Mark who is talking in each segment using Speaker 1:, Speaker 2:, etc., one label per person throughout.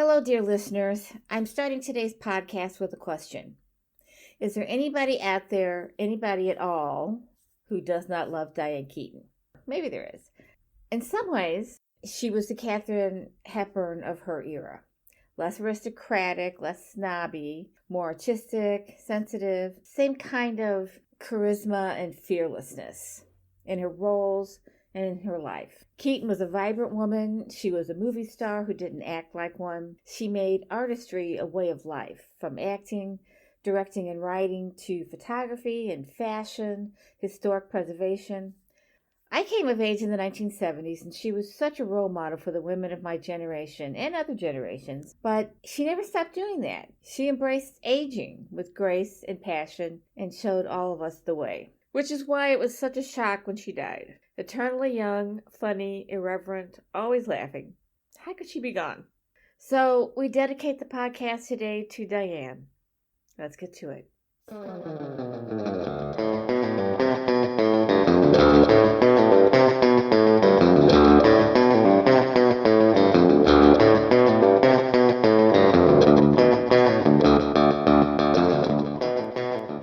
Speaker 1: Hello, dear listeners. I'm starting today's podcast with a question. Is there anybody out there, anybody at all, who does not love Diane Keaton? Maybe there is. In some ways, she was the Katharine Hepburn of her era. Less aristocratic, less snobby, more artistic, sensitive, same kind of charisma and fearlessness in her roles and in her life. Keaton was a vibrant woman. She was a movie star who didn't act like one. She made artistry a way of life, from acting, directing and writing to photography and fashion, historic preservation. I came of age in the 1970s, and she was such a role model for the women of my generation and other generations. But she never stopped doing that. She embraced aging with grace and passion and showed all of us the way. Which is why it was such a shock when she died. Eternally young, funny, irreverent, always laughing. How could she be gone? So we dedicate the podcast today to Diane. Let's get to it.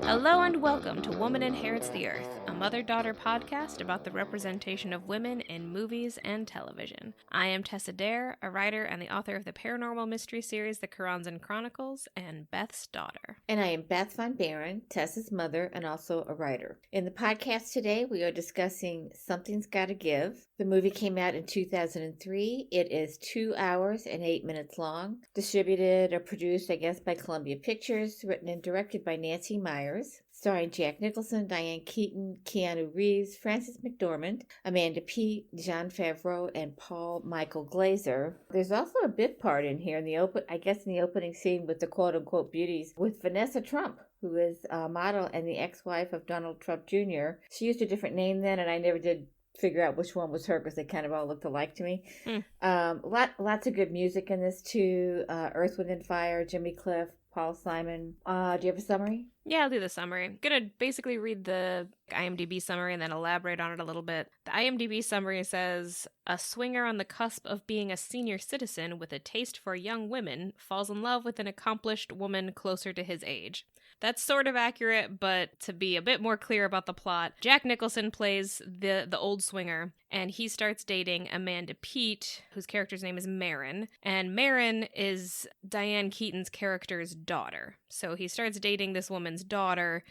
Speaker 2: Hello and welcome to Woman Inherits the Earth, a mother-daughter podcast about the representation of women in movies and television. I am Tess Adair, a writer and the author of the paranormal mystery series The Karanzan Chronicles, and Beth's daughter.
Speaker 1: And I am Beth Von Barron, Tess's mother and also a writer. In the podcast today, we are discussing Something's Gotta Give. The movie came out in 2003. It is 2 hours and 8 minutes long. Distributed or produced, I guess, by Columbia Pictures. Written and directed by Nancy Meyers. Starring Jack Nicholson, Diane Keaton, Keanu Reeves, Frances McDormand, Amanda Peet, Jon Favreau, and Paul Michael Glaser. There's also a bit part in here in the opening scene with the quote-unquote beauties with Vanessa Trump, who is a model and the ex-wife of Donald Trump Jr. She used a different name then, and I never did figure out which one was her because they kind of all looked alike to me. Lots of good music in this too. Earth, Wind & Fire, Jimmy Cliff, Paul Simon. Do you have a summary?
Speaker 2: Yeah, I'll do the summary. I'm going to basically read the IMDb summary and then elaborate on it a little bit. The IMDb summary says, a swinger on the cusp of being a senior citizen with a taste for young women falls in love with an accomplished woman closer to his age. That's sort of accurate, but to be a bit more clear about the plot, Jack Nicholson plays the old swinger, and he starts dating Amanda Peet, whose character's name is Marin, and Marin is Diane Keaton's character's daughter. So he starts dating this woman's daughter.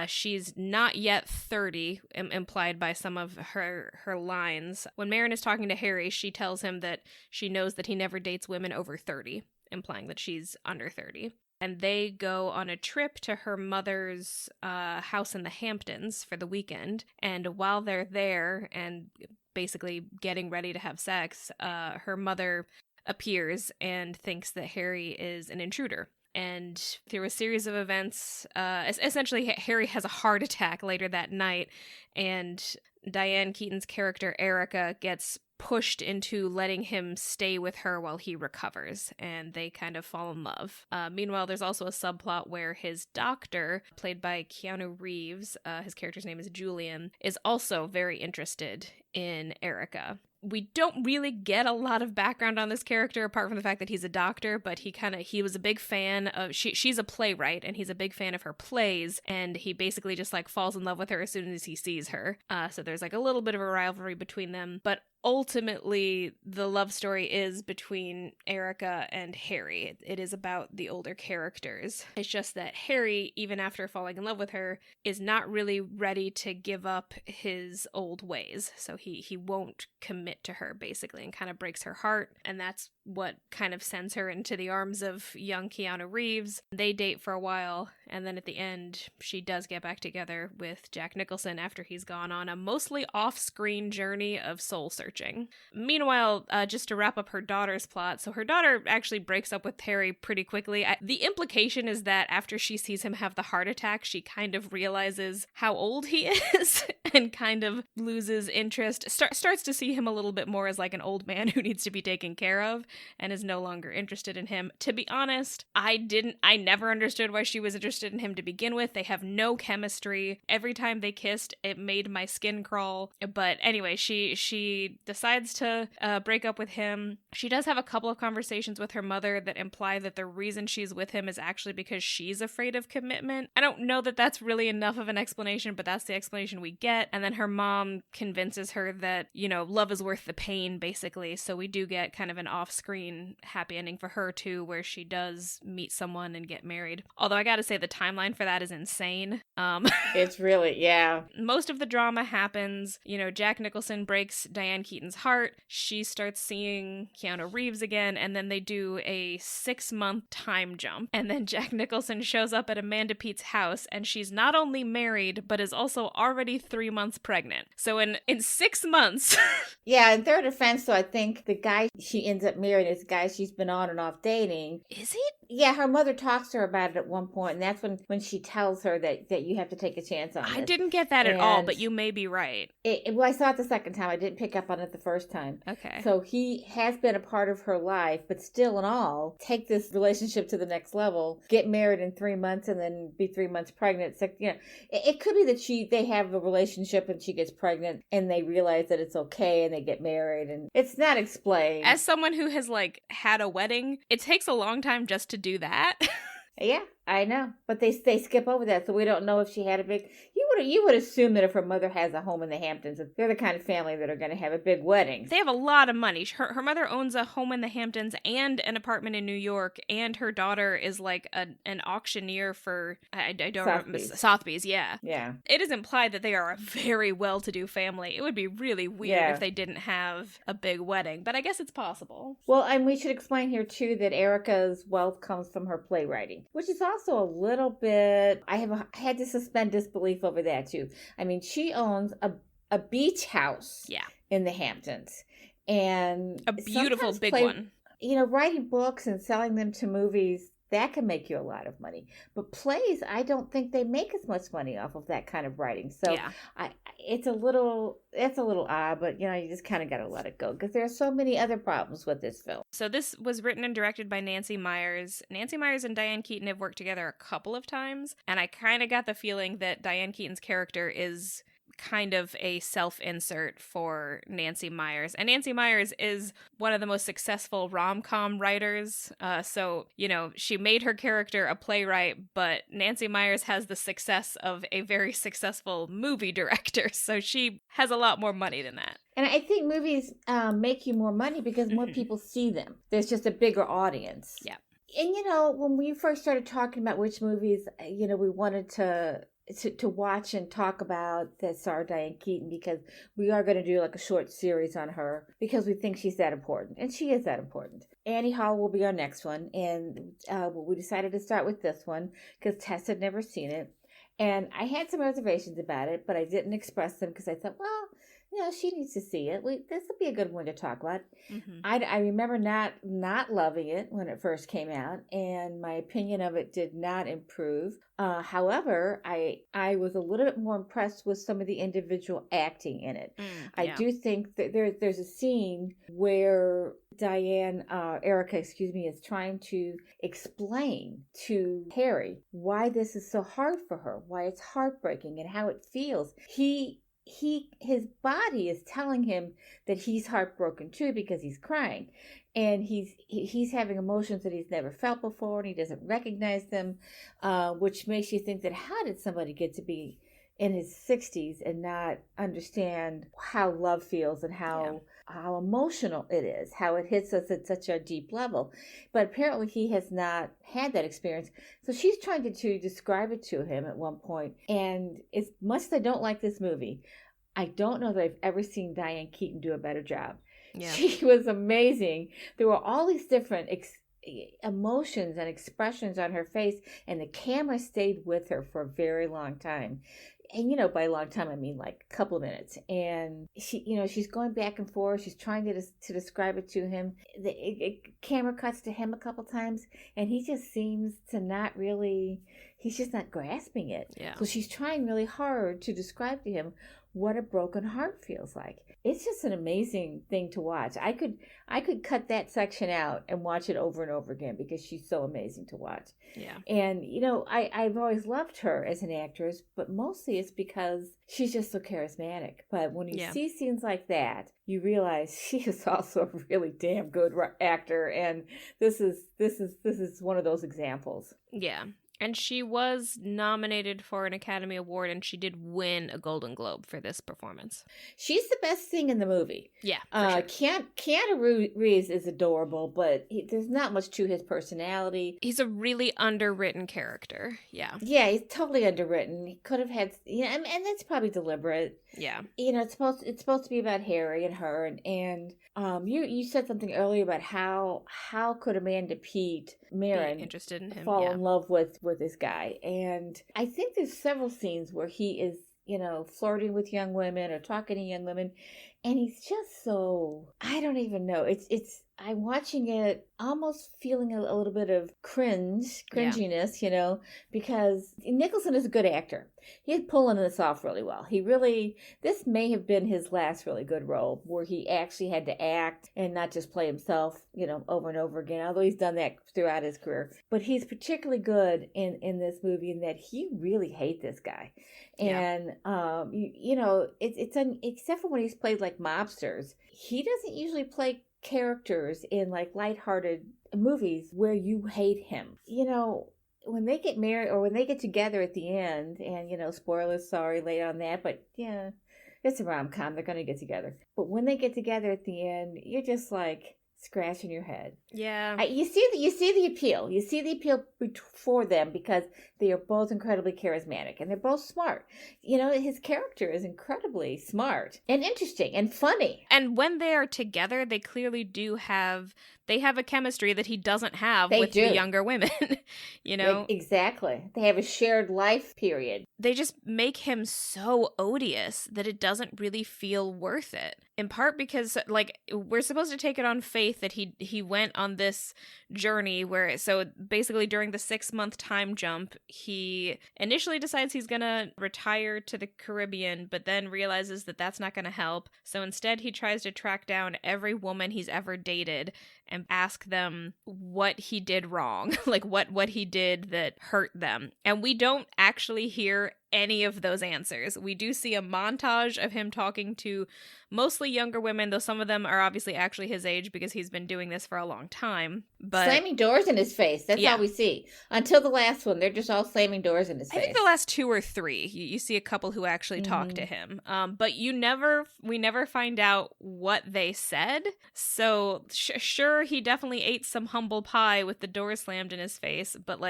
Speaker 2: She's not yet 30, implied by some of her lines. When Marin is talking to Harry, she tells him that she knows that he never dates women over 30, implying that she's under 30. And they go on a trip to her mother's house in the Hamptons for the weekend. And while they're there and basically getting ready to have sex, her mother appears and thinks that Harry is an intruder. And through a series of events, essentially Harry has a heart attack later that night, and Diane Keaton's character Erica gets pushed into letting him stay with her while he recovers, and they kind of fall in love. Meanwhile, there's also a subplot where his doctor, played by Keanu Reeves, his character's name is Julian, is also very interested in Erica. We don't really get a lot of background on this character apart from the fact that he's a doctor, but he was a big fan of, she's a playwright and he's a big fan of her plays, and he basically just like falls in love with her as soon as he sees her. So there's like a little bit of a rivalry between them, but ultimately the love story is between Erica and Harry. It is about the older characters. It's just that Harry, even after falling in love with her, is not really ready to give up his old ways. So he won't commit to her basically, and kind of breaks her heart, and that's what kind of sends her into the arms of young Keanu Reeves. They date for a while, and then at the end she does get back together with Jack Nicholson after he's gone on a mostly off-screen journey of soul searching. Meanwhile, just to wrap up her daughter's plot, so her daughter actually breaks up with Harry pretty quickly. The implication is that after she sees him have the heart attack, she kind of realizes how old he is and kind of loses interest, starts to see him a little bit more as like an old man who needs to be taken care of. and is no longer interested in him. To be honest, I never understood why she was interested in him to begin with. They have no chemistry. Every time they kissed, it made my skin crawl. But anyway, she decides to break up with him. She does have a couple of conversations with her mother that imply that the reason she's with him is actually because she's afraid of commitment. I don't know that that's really enough of an explanation, but that's the explanation we get. And then her mom convinces her that, love is worth the pain, basically. So we do get kind of an off-screen happy ending for her too, where she does meet someone and get married. Although I gotta say the timeline for that is insane.
Speaker 1: It's really, yeah.
Speaker 2: Most of the drama happens, Jack Nicholson breaks Diane Keaton's heart. She starts seeing Keanu Reeves again, and then they do a 6-month time jump. And then Jack Nicholson shows up at Amanda Pete's house, and she's not only married, but is also already 3 months pregnant. So in 6 months...
Speaker 1: Yeah, in their defense, so I think the guy she ends up marrying is the guy she's been on and off dating.
Speaker 2: Is it?
Speaker 1: Yeah, her mother talks to her about it at one point, and that's when she tells her that you have to take a chance on it.
Speaker 2: I didn't get that at all, but you may be right.
Speaker 1: Well, I saw it the second time. I didn't pick up on it the first time.
Speaker 2: Okay.
Speaker 1: So he has been a part of her life, but still in all, take this relationship to the next level, get married in 3 months, and then be 3 months pregnant. So, it could be that they have a relationship and she gets pregnant, and they realize that it's okay, and they get married, and it's not explained.
Speaker 2: As someone who has had a wedding, it takes a long time just to do that.
Speaker 1: Yeah, I know. But they skip over that, so we don't know if she had a big... You would assume that if her mother has a home in the Hamptons, they're the kind of family that are going to have a big wedding.
Speaker 2: They have a lot of money. Her mother owns a home in the Hamptons and an apartment in New York, and her daughter is an auctioneer for... I don't remember. Sotheby's, yeah.
Speaker 1: Yeah.
Speaker 2: It is implied that they are a very well-to-do family. It would be really weird if they didn't have a big wedding, but I guess it's possible.
Speaker 1: Well, and we should explain here, too, that Erica's wealth comes from her playwriting, which is also a little bit... I had to suspend disbelief over that, too. I mean, she owns a beach house in the Hamptons. And
Speaker 2: a beautiful big one.
Speaker 1: Writing books and selling them to movies, that can make you a lot of money. But plays, I don't think they make as much money off of that kind of writing. So it's a little odd, but you just kind of got to let it go because there are so many other problems with this film.
Speaker 2: So this was written and directed by Nancy Meyers. Nancy Meyers and Diane Keaton have worked together a couple of times, and I kind of got the feeling that Diane Keaton's character is kind of a self-insert for Nancy Meyers. And Nancy Meyers is one of the most successful rom-com writers. So, she made her character a playwright, but Nancy Meyers has the success of a very successful movie director. So she has a lot more money than that.
Speaker 1: And I think movies make you more money because more people see them. There's just a bigger audience.
Speaker 2: Yeah.
Speaker 1: And, when we first started talking about which movies, we wanted to watch and talk about that star Diane Keaton, because we are going to do a short series on her because we think she's that important, and she is that important. Annie Hall will be our next one, and we decided to start with this one because Tess had never seen it, and I had some reservations about it, but I didn't express them because I thought, well, she needs to see it. This will be a good one to talk about. Mm-hmm. I remember not loving it when it first came out, and my opinion of it did not improve. However, I was a little bit more impressed with some of the individual acting in it. I do think that there's a scene where Erica, is trying to explain to Harry why this is so hard for her, why it's heartbreaking, and how it feels. His body is telling him that he's heartbroken too because he's crying, and he's having emotions that he's never felt before, and he doesn't recognize them, which makes you think that how did somebody get to be in his 60s and not understand how love feels and how emotional it is, how it hits us at such a deep level. But apparently he has not had that experience. So she's trying to describe it to him at one point. And as much as I don't like this movie, I don't know that I've ever seen Diane Keaton do a better job. Yeah. She was amazing. There were all these different emotions and expressions on her face, and the camera stayed with her for a very long time. And, by a long time, I mean a couple of minutes. And she's going back and forth. She's trying to describe it to him. The camera cuts to him a couple times, and he just seems to not really, he's just not grasping it. Yeah. So she's trying really hard to describe to him what a broken heart feels like. It's just an amazing thing to watch. I could cut that section out and watch it over and over again because she's so amazing to watch.
Speaker 2: Yeah.
Speaker 1: And, I've always loved her as an actress, but mostly it's because she's just so charismatic. But when you see scenes like that, you realize she is also a really damn good actor. And this is one of those examples.
Speaker 2: Yeah. And she was nominated for an Academy Award, and she did win a Golden Globe for this performance.
Speaker 1: She's the best thing in the movie.
Speaker 2: Yeah, for sure.
Speaker 1: Keanu Reeves is adorable, but there's not much to his personality.
Speaker 2: He's a really underwritten character. Yeah.
Speaker 1: Yeah, he's totally underwritten. He could have had, and that's probably deliberate.
Speaker 2: Yeah.
Speaker 1: It's supposed to be about Harry and her, and you said something earlier about how could Amanda Peet Marin
Speaker 2: be interested in him,
Speaker 1: fall in love with this guy. And I think there's several scenes where he is, flirting with young women or talking to young women, and he's just so, I don't even know. I'm watching it almost feeling a little bit of cringiness, because Nicholson is a good actor. He's pulling this off really well. This may have been his last really good role where he actually had to act and not just play himself, over and over again, although he's done that throughout his career. But he's particularly good in this movie in that he really hates this guy. And, except for when he's played like mobsters, he doesn't usually play characters in like lighthearted movies where you hate him. When they get married or when they get together at the end, and spoilers, sorry, late on that, but yeah, it's a rom-com, they're gonna get together. But when they get together at the end, you're just like scratching your head.
Speaker 2: Yeah.
Speaker 1: You see the appeal. You see the appeal for them because they are both incredibly charismatic and they're both smart. His character is incredibly smart and interesting and funny.
Speaker 2: And when they are together, they clearly have a chemistry that he doesn't have with the younger women.
Speaker 1: Exactly. They have a shared life period.
Speaker 2: They just make him so odious that it doesn't really feel worth it. In part because, we're supposed to take it on faith that he went on this journey where, so basically during the 6-month time jump, he initially decides he's gonna retire to the Caribbean, but then realizes that that's not gonna help. So instead he tries to track down every woman he's ever dated and ask them what he did wrong, what he did that hurt them. And we don't actually hear any of those answers. We do see a montage of him talking to mostly younger women, though some of them are obviously actually his age because he's been doing this for a long time. But
Speaker 1: slamming doors in his face. That's all we see. Until the last one, they're just all slamming doors in his face.
Speaker 2: I think the last 2 or 3, you see a couple who actually talk to him. But we never find out what they said. So sure, he definitely ate some humble pie with the door slammed in his face. But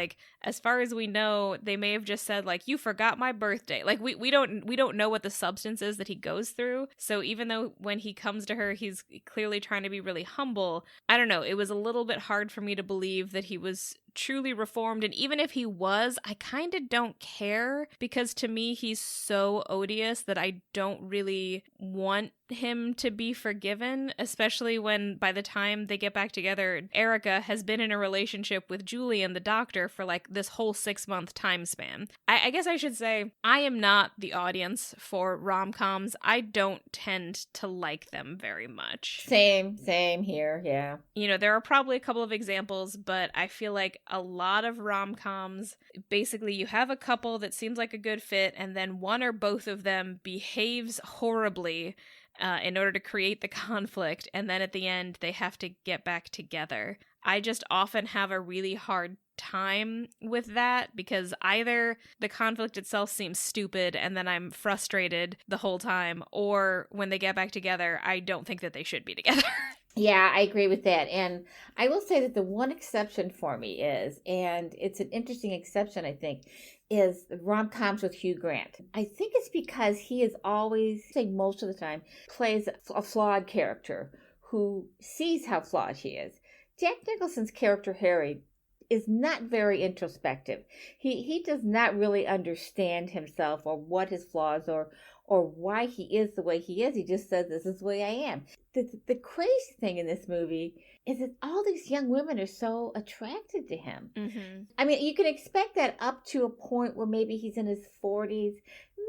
Speaker 2: as far as we know, they may have just said you forgot my birthday. We don't know what the substance is that he goes through. So even though when he comes to her, he's clearly trying to be really humble, I don't know. It was a little bit hard for me to believe that he was truly reformed. And even if he was, I kind of don't care because to me, he's so odious that I don't really want him to be forgiven, especially when by the time they get back together, Erica has been in a relationship with Julian, the doctor, for this whole 6-month time span. I guess I should say I am not the audience for rom-coms. I don't tend to like them very much.
Speaker 1: Same here, yeah.
Speaker 2: There are probably a couple of examples, but I feel like a lot of rom-coms, basically you have a couple that seems like a good fit, and then one or both of them behaves horribly in order to create the conflict, and then at the end they have to get back together. I just often have a really hard time with that because either the conflict itself seems stupid and then I'm frustrated the whole time, or when they get back together, I don't think that they should be together.
Speaker 1: Yeah, I agree with that. And I will say that the one exception for me is, and it's an interesting exception, I think, is rom-coms with Hugh Grant. I think it's because he is always, I think most of the time, plays a flawed character who sees how flawed he is. Jack Nicholson's character, Harry, is not very introspective. He does not really understand himself or what his flaws or why he is the way he is. He just says, this is the way I am. The crazy thing in this movie is that all these young women are so attracted to him. Mm-hmm. I mean, you can expect that up to a point where maybe he's in his 40s,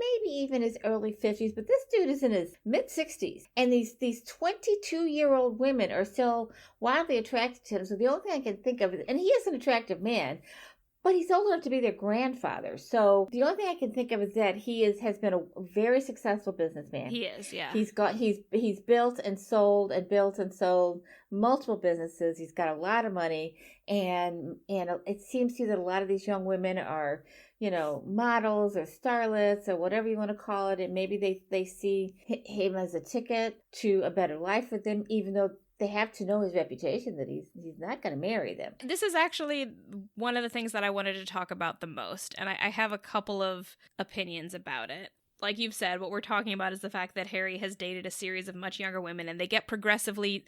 Speaker 1: maybe even his early 50s, but this dude is in his mid-60s. And these 22-year-old women are still wildly attracted to him. So the only thing I can think of is, and he is an attractive man, but he's old enough to be their grandfather. So the only thing I can think of is that has been a very successful businessman.
Speaker 2: He is, yeah.
Speaker 1: He's built and sold multiple businesses. He's got a lot of money, and it seems to you that a lot of these young women are, models or starlets or whatever you want to call it, and maybe they see him as a ticket to a better life for them, even though they have to know his reputation that he's not going to marry them.
Speaker 2: This is actually one of the things that I wanted to talk about the most, and I have a couple of opinions about it. Like you've said, what we're talking about is the fact that Harry has dated a series of much younger women, and they get progressively,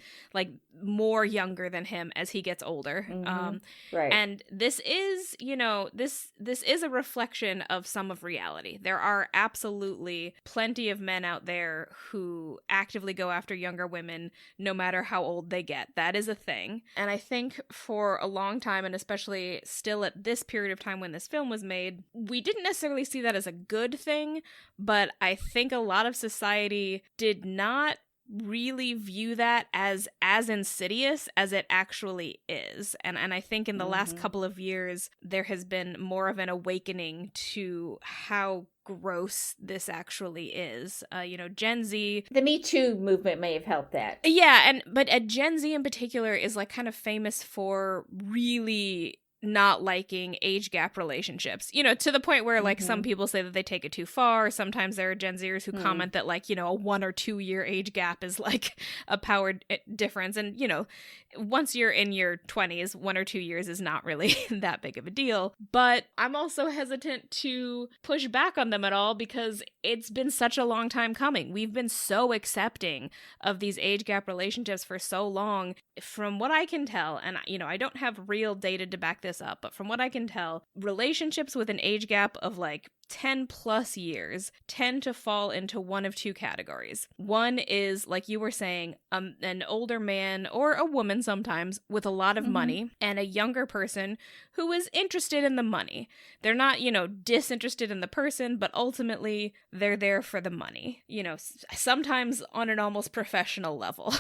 Speaker 2: more younger than him as he gets older.
Speaker 1: Mm-hmm. Right.
Speaker 2: And this is, this is a reflection of some of reality. There are absolutely plenty of men out there who actively go after younger women, no matter how old they get. That is a thing. And I think for a long time, and especially still at this period of time when this film was made, we didn't necessarily see that as a good thing. But I think a lot of society did not really view that as insidious as it actually is. And I think in the last couple of years, there has been more of an awakening to how gross this actually is. Gen Z,
Speaker 1: the Me Too movement may have helped that.
Speaker 2: Yeah, but Gen Z in particular is kind of famous for really not liking age gap relationships, to the point where some people say that they take it too far. Sometimes there are Gen Zers who comment that a 1 or 2 year age gap is a power difference. And, once you're in your 20s, 1 or 2 years is not really that big of a deal. But I'm also hesitant to push back on them at all because it's been such a long time coming. We've been so accepting of these age gap relationships for so long. From what I can tell, and I don't have real data to back this up, but from what I can tell, relationships with an age gap of 10 plus years tend to fall into one of two categories. One is, like you were saying, an older man or a woman sometimes with a lot of money, and a younger person who is interested in the money. They're not, disinterested in the person, but ultimately they're there for the money, sometimes on an almost professional level.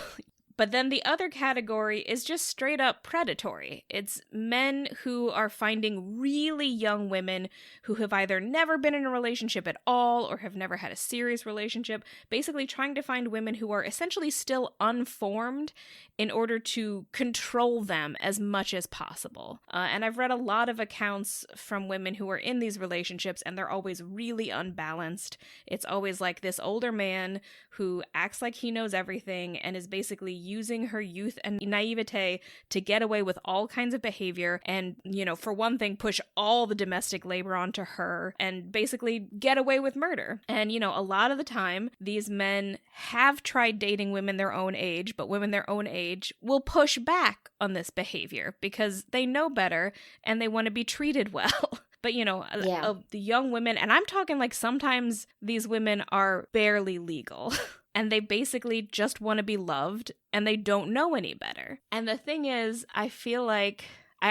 Speaker 2: But then the other category is just straight up predatory. It's men who are finding really young women who have either never been in a relationship at all or have never had a serious relationship, basically trying to find women who are essentially still unformed in order to control them as much as possible. And I've read a lot of accounts from women who are in these relationships, and they're always really unbalanced. It's always this older man who acts like he knows everything and is basically using her youth and naivete to get away with all kinds of behavior and, for one thing, push all the domestic labor onto her and basically get away with murder. And, a lot of the time, these men have tried dating women their own age, but women their own age will push back on this behavior because they know better and they want to be treated well. But, the young women, and I'm talking sometimes these women are barely legal. And they basically just want to be loved, and they don't know any better. And the thing is, I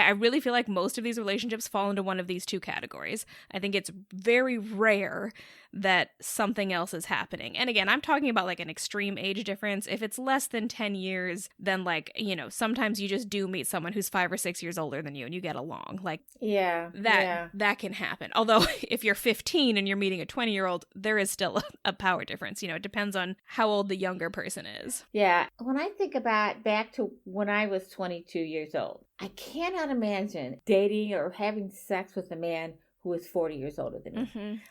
Speaker 2: really feel like most of these relationships fall into one of these two categories. I think it's very rare that something else is happening. And again, I'm talking about an extreme age difference. If it's less than 10 years, then sometimes you just do meet someone who's 5 or 6 years older than you and you get along. That can happen. Although if you're 15 and you're meeting a 20-year-old, there is still a power difference. It depends on how old the younger person is.
Speaker 1: Yeah. When I think about back to when I was 22 years old, I cannot imagine dating or having sex with a man who was 40 years older than me.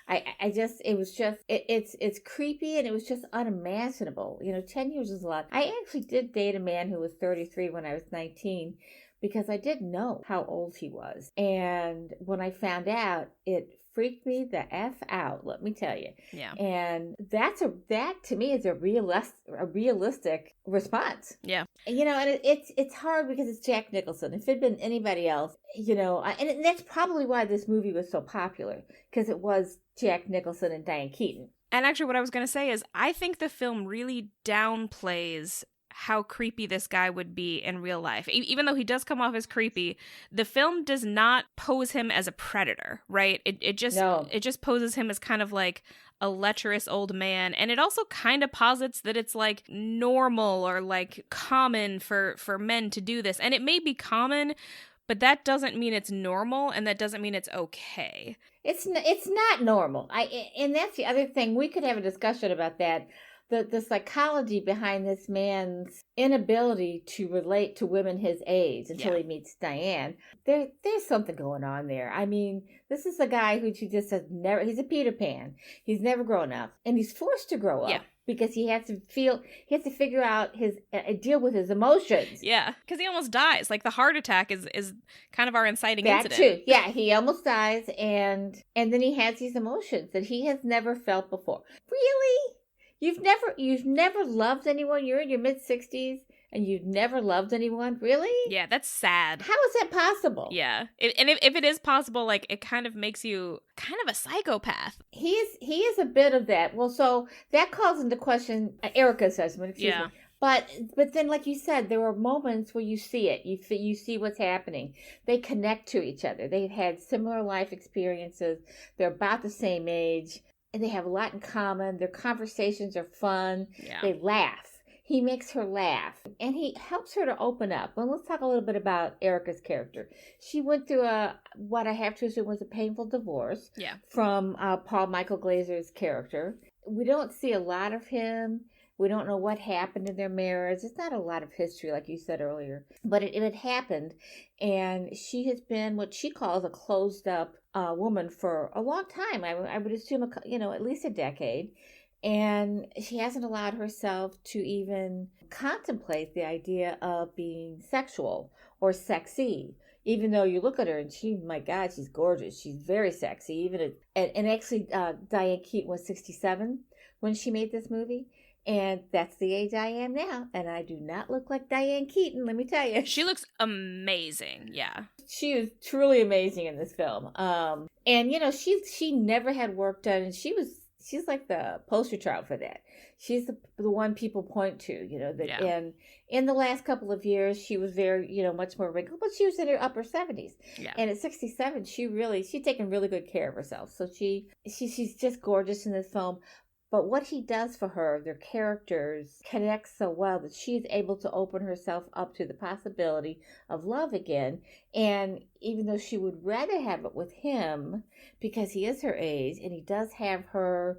Speaker 1: It's creepy, and it was just unimaginable. 10 years is a lot. I actually did date a man who was 33 when I was 19 because I didn't know how old he was. And when I found out, it freaked me the F out, let me tell you.
Speaker 2: Yeah.
Speaker 1: And that to me is a realistic response.
Speaker 2: Yeah.
Speaker 1: And it's hard because it's Jack Nicholson. If it had been anybody else, and that's probably why this movie was so popular, because it was Jack Nicholson and Diane Keaton.
Speaker 2: And actually what I was going to say is I think the film really downplays how creepy this guy would be in real life. Even though he does come off as creepy, the film does not pose him as a predator, right? It just poses him as kind of like a lecherous old man, and it also kind of posits that it's like normal or like common for men to do this, and it may be common, but that doesn't mean it's normal, and that doesn't mean it's okay.
Speaker 1: It's not normal. And that's the other thing. We could have a discussion about that. The psychology behind this man's inability to relate to women his age until he meets Diane. There's something going on there. I mean, this is a guy who she just has never, he's a Peter Pan. He's never grown up. And he's forced to grow up because he has to figure out deal with his emotions.
Speaker 2: Yeah, because he almost dies. Like the heart attack is kind of our inciting
Speaker 1: that
Speaker 2: incident.
Speaker 1: Too. Yeah, he almost dies, and then he has these emotions that he has never felt before. Really? You've never loved anyone? You're in your mid-60s and you've never loved anyone? Really?
Speaker 2: Yeah, that's sad.
Speaker 1: How is that possible?
Speaker 2: Yeah. If it is possible, like, it kind of makes you kind of a psychopath.
Speaker 1: He is a bit of that. Well, so that calls into question Erica's assessment, excuse me. But then, like you said, there are moments where you see it. You see what's happening. They connect to each other. They've had similar life experiences. They're about the same age. And they have a lot in common. Their conversations are fun.
Speaker 2: Yeah.
Speaker 1: They laugh. He makes her laugh. And he helps her to open up. Well, let's talk a little bit about Erica's character. She went through what I have to assume was a painful divorce from Paul Michael Glazer's character. We don't see a lot of him. We don't know what happened in their marriage. It's not a lot of history, like you said earlier. But it had happened. And she has been what she calls a closed-up woman for a long time. I would assume, at least a decade. And she hasn't allowed herself to even contemplate the idea of being sexual or sexy. Even though you look at her and my God, she's gorgeous. She's very sexy. And actually, Diane Keaton was 67 when she made this movie. And that's the age I am now. And I do not look like Diane Keaton, let me tell you.
Speaker 2: She looks amazing, yeah.
Speaker 1: She is truly amazing in this film. And, she never had work done. And she's like the poster child for that. She's the one people point to, And in the last couple of years, she was very, much more wrinkled. But she was in her upper 70s. Yeah. And at 67, she's taken really good care of herself. So she's just gorgeous in this film. But what he does for her, their characters connect so well that she's able to open herself up to the possibility of love again. And even though she would rather have it with him because he is her age and he does have her,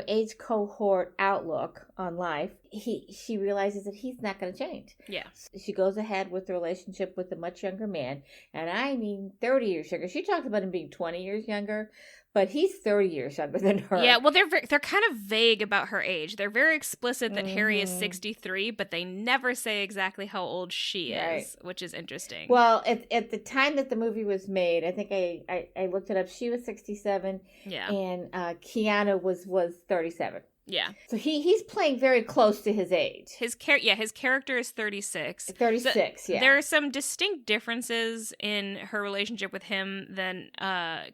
Speaker 1: age cohort outlook on life, she realizes that he's not going to change.
Speaker 2: Yeah.
Speaker 1: She goes ahead with the relationship with a much younger man. And I mean 30 years younger. She talked about him being 20 years younger. But he's 30 years younger than her.
Speaker 2: Yeah, well, they're kind of vague about her age. They're very explicit that Harry is 63, but they never say exactly how old she is, which is interesting.
Speaker 1: Well, at the time that the movie was made, I think I looked it up, she was 67, and Keanu was 37.
Speaker 2: Yeah.
Speaker 1: So he's playing very close to his age.
Speaker 2: His character is 36.
Speaker 1: 36, yeah.
Speaker 2: There are some distinct differences in her relationship with him than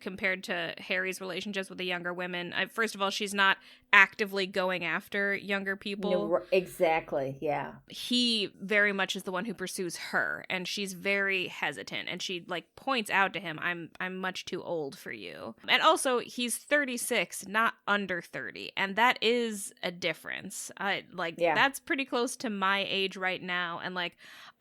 Speaker 2: compared to Harry's relationships with the younger women. First of all, she's not actively going after younger people.
Speaker 1: No, exactly, yeah.
Speaker 2: He very much is the one who pursues her, and she's very hesitant, and she points out to him, I'm much too old for you. And also, he's 36, not under 30, and that is a difference. That's pretty close to my age right now, and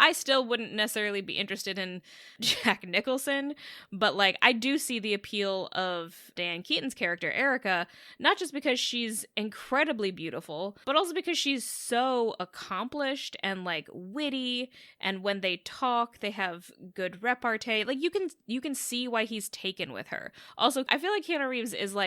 Speaker 2: I still wouldn't necessarily be interested in Jack Nicholson, but I do see the appeal of Diane Keaton's character, Erica, not just because she's incredibly beautiful, but also because she's so accomplished and witty, and when they talk, they have good repartee. You can see why he's taken with her. Also, I feel like Keanu Reeves is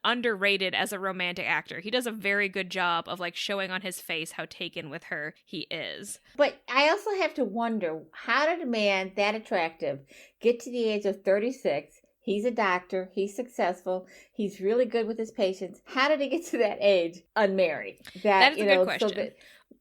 Speaker 2: underrated as a romantic actor. He does a very good job of showing on his face how taken with her he is.
Speaker 1: But I also have to wonder, how did a man that attractive get to the age of 36? He's a doctor. He's successful. He's really good with his patients. How did he get to that age unmarried?
Speaker 2: That is a good question.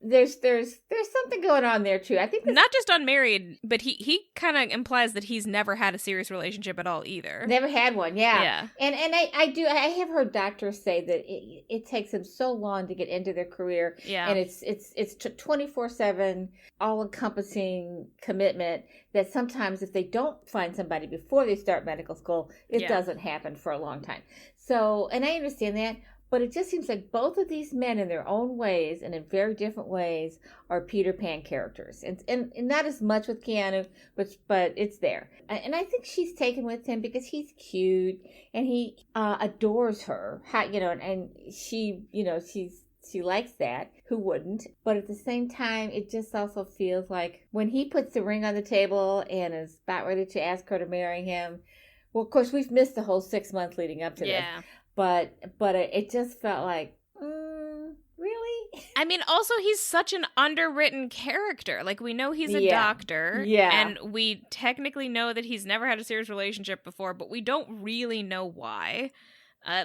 Speaker 1: there's something going on there too. I think
Speaker 2: not just unmarried, but he kind of implies that he's never had a serious relationship at all either.
Speaker 1: Never had one, yeah.
Speaker 2: Yeah.
Speaker 1: And I have heard doctors say that it takes them so long to get into their career.
Speaker 2: Yeah.
Speaker 1: And it's 24/7, all-encompassing commitment that sometimes if they don't find somebody before they start medical school, it doesn't happen for a long time. So, and I understand that. But it just seems like both of these men in their own ways and in very different ways are Peter Pan characters. And not as much with Keanu, but it's there. And I think she's taken with him because he's cute and he adores her. And she, she likes that. Who wouldn't? But at the same time, it just also feels like when he puts the ring on the table and is about ready to ask her to marry him. Well, of course, we've missed the whole 6 months leading up to this. But it just felt like, really?
Speaker 2: I mean, also, he's such an underwritten character. Like, we know he's a doctor. Yeah. And we technically know that he's never had a serious relationship before, but we don't really know why.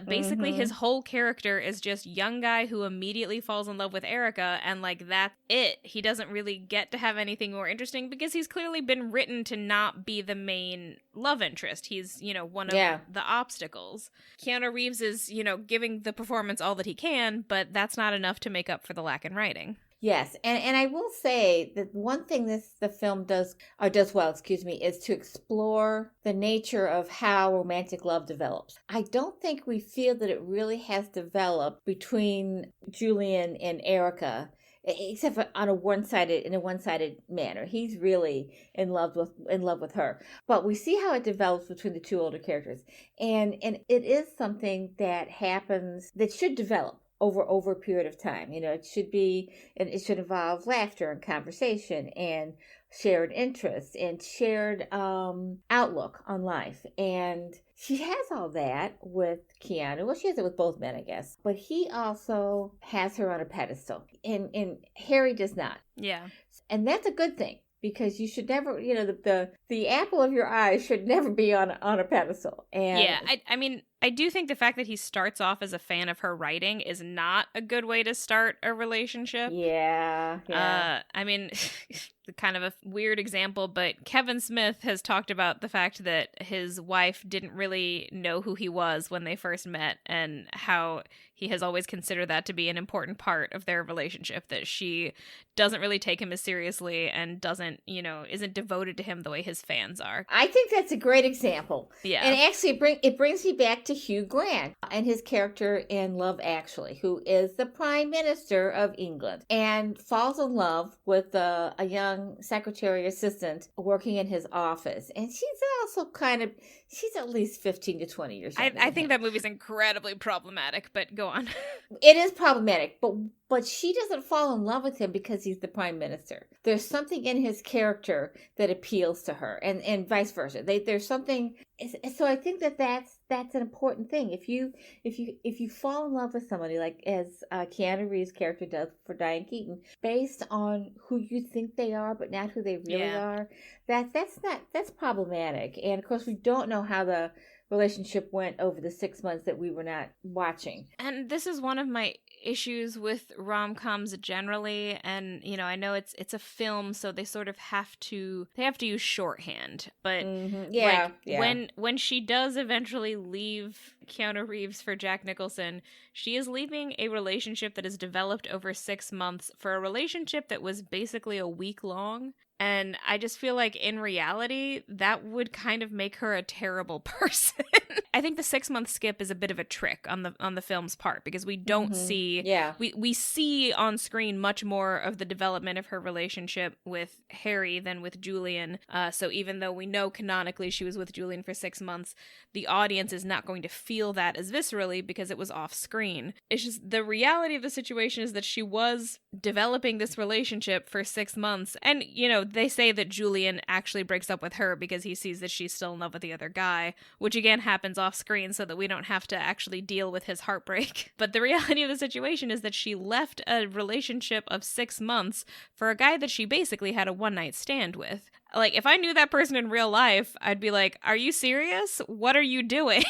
Speaker 2: Basically, his whole character is just young guy who immediately falls in love with Erica, and that's it. He doesn't really get to have anything more interesting because he's clearly been written to not be the main love interest. He's, one of the obstacles. Keanu Reeves is, giving the performance all that he can, but that's not enough to make up for the lack in writing.
Speaker 1: Yes, and I will say that one thing the film does well, is to explore the nature of how romantic love develops. I don't think we feel that it really has developed between Julian and Erica, except for in a one-sided manner. He's really in love with her, but we see how it develops between the two older characters, and it is something that happens that should develop over a period of time. It should involve laughter and conversation and shared interests and shared outlook on life. And she has all that with Keanu. Well, she has it with both men, I guess. But he also has her on a pedestal. And Harry does not.
Speaker 2: Yeah.
Speaker 1: And that's a good thing. Because you should never, the apple of your eye should never be on a pedestal. And
Speaker 2: yeah, I mean, I do think the fact that he starts off as a fan of her writing is not a good way to start a relationship.
Speaker 1: Yeah.
Speaker 2: I mean, kind of a weird example, but Kevin Smith has talked about the fact that his wife didn't really know who he was when they first met, and how he has always considered that to be an important part of their relationship, that she doesn't really take him as seriously and isn't devoted to him the way his fans are.
Speaker 1: I think that's a great example.
Speaker 2: Yeah.
Speaker 1: And actually it brings me back to Hugh Grant and his character in Love Actually, who is the Prime Minister of England and falls in love with a young secretary assistant working in his office. And she's also she's at least 15 to 20 years old.
Speaker 2: I think that movie's incredibly problematic, but go on.
Speaker 1: It is problematic, but she doesn't fall in love with him because he's the prime minister. There's something in his character that appeals to her, and vice versa. There's something. So I think that's an important thing. If you fall in love with somebody, like as Keanu Reeves' character does for Diane Keaton, based on who you think they are but not who they really are, that's problematic. And of course, we don't know how the relationship went over the 6 months that we were not watching.
Speaker 2: And this is one of my issues with rom-coms generally, and I know it's a film, so they sort of have to use shorthand, but when she does eventually leave Keanu Reeves for Jack Nicholson, she is leaving a relationship that is developed over 6 months for a relationship that was basically a week long. And I just feel like in reality, that would kind of make her a terrible person. I think the 6 month skip is a bit of a trick on the film's part, because we don't see, we see on screen much more of the development of her relationship with Harry than with Julian. So even though we know canonically she was with Julian for 6 months, the audience is not going to feel that as viscerally because it was off screen. It's just the reality of the situation is that she was developing this relationship for 6 months. And, they say that Julian actually breaks up with her because he sees that she's still in love with the other guy, which again happens off screen so that we don't have to actually deal with his heartbreak. But the reality of the situation is that she left a relationship of 6 months for a guy that she basically had a one-night stand with. Like, if I knew that person in real life, I'd be like, are you serious? What are you doing?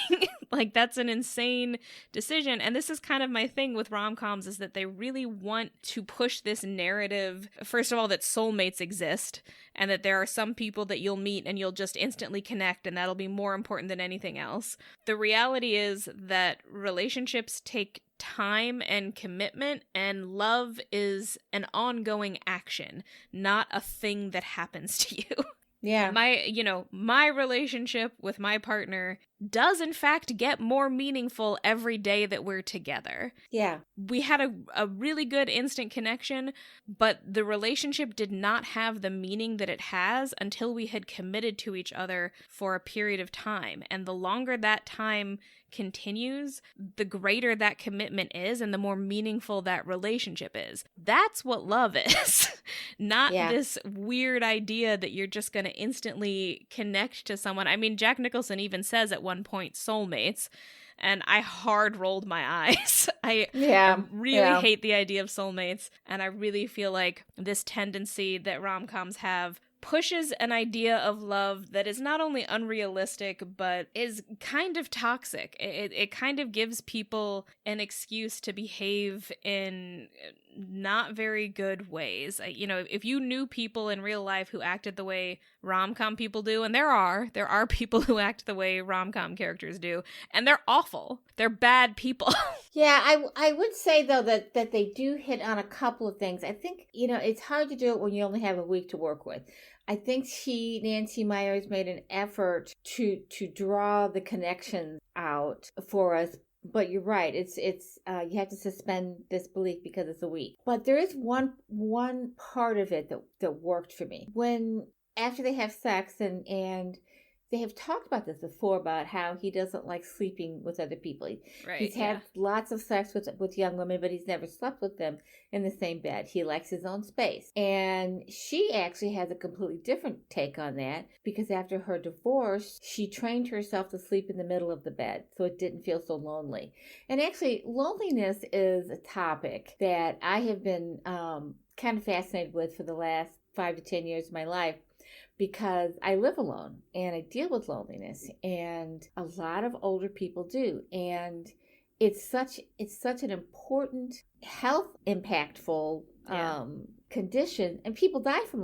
Speaker 2: Like, that's an insane decision. And this is kind of my thing with rom-coms, is that they really want to push this narrative, first of all, that soulmates exist, and that there are some people that you'll meet and you'll just instantly connect, and that'll be more important than anything else. The reality is that relationships take time and commitment, and love is an ongoing action, not a thing that happens to you.
Speaker 1: Yeah.
Speaker 2: My relationship with my partner does in fact get more meaningful every day that we're together.
Speaker 1: Yeah.
Speaker 2: We had a really good instant connection, but the relationship did not have the meaning that it has until we had committed to each other for a period of time. And the longer that time continues, the greater that commitment is and the more meaningful that relationship is. That's what love is. Not this weird idea that you're just going to instantly connect to someone. I mean, Jack Nicholson even says at one point, soulmates, and I hard rolled my eyes. I really hate the idea of soulmates, and I really feel like this tendency that rom-coms have pushes an idea of love that is not only unrealistic, but is kind of toxic. It kind of gives people an excuse to behave in not very good ways. If you knew people in real life who acted the way rom-com people do, and there are people who act the way rom-com characters do, and they're awful. They're bad people.
Speaker 1: Yeah, I would say, though, that they do hit on a couple of things. I think, it's hard to do it when you only have a week to work with. I think Nancy Meyers, made an effort to draw the connections out for us. But you're right. It's you have to suspend disbelief because it's a week. But there is one part of it that worked for me. When after they have sex and they have talked about this before, about how he doesn't like sleeping with other people. He's had lots of sex with young women, but he's never slept with them in the same bed. He likes his own space. And she actually has a completely different take on that, because after her divorce, she trained herself to sleep in the middle of the bed so it didn't feel so lonely. And actually, loneliness is a topic that I have been kind of fascinated with for the last 5 to 10 years of my life, because I live alone and I deal with loneliness, and a lot of older people do. And it's such an important health impactful condition, and people die from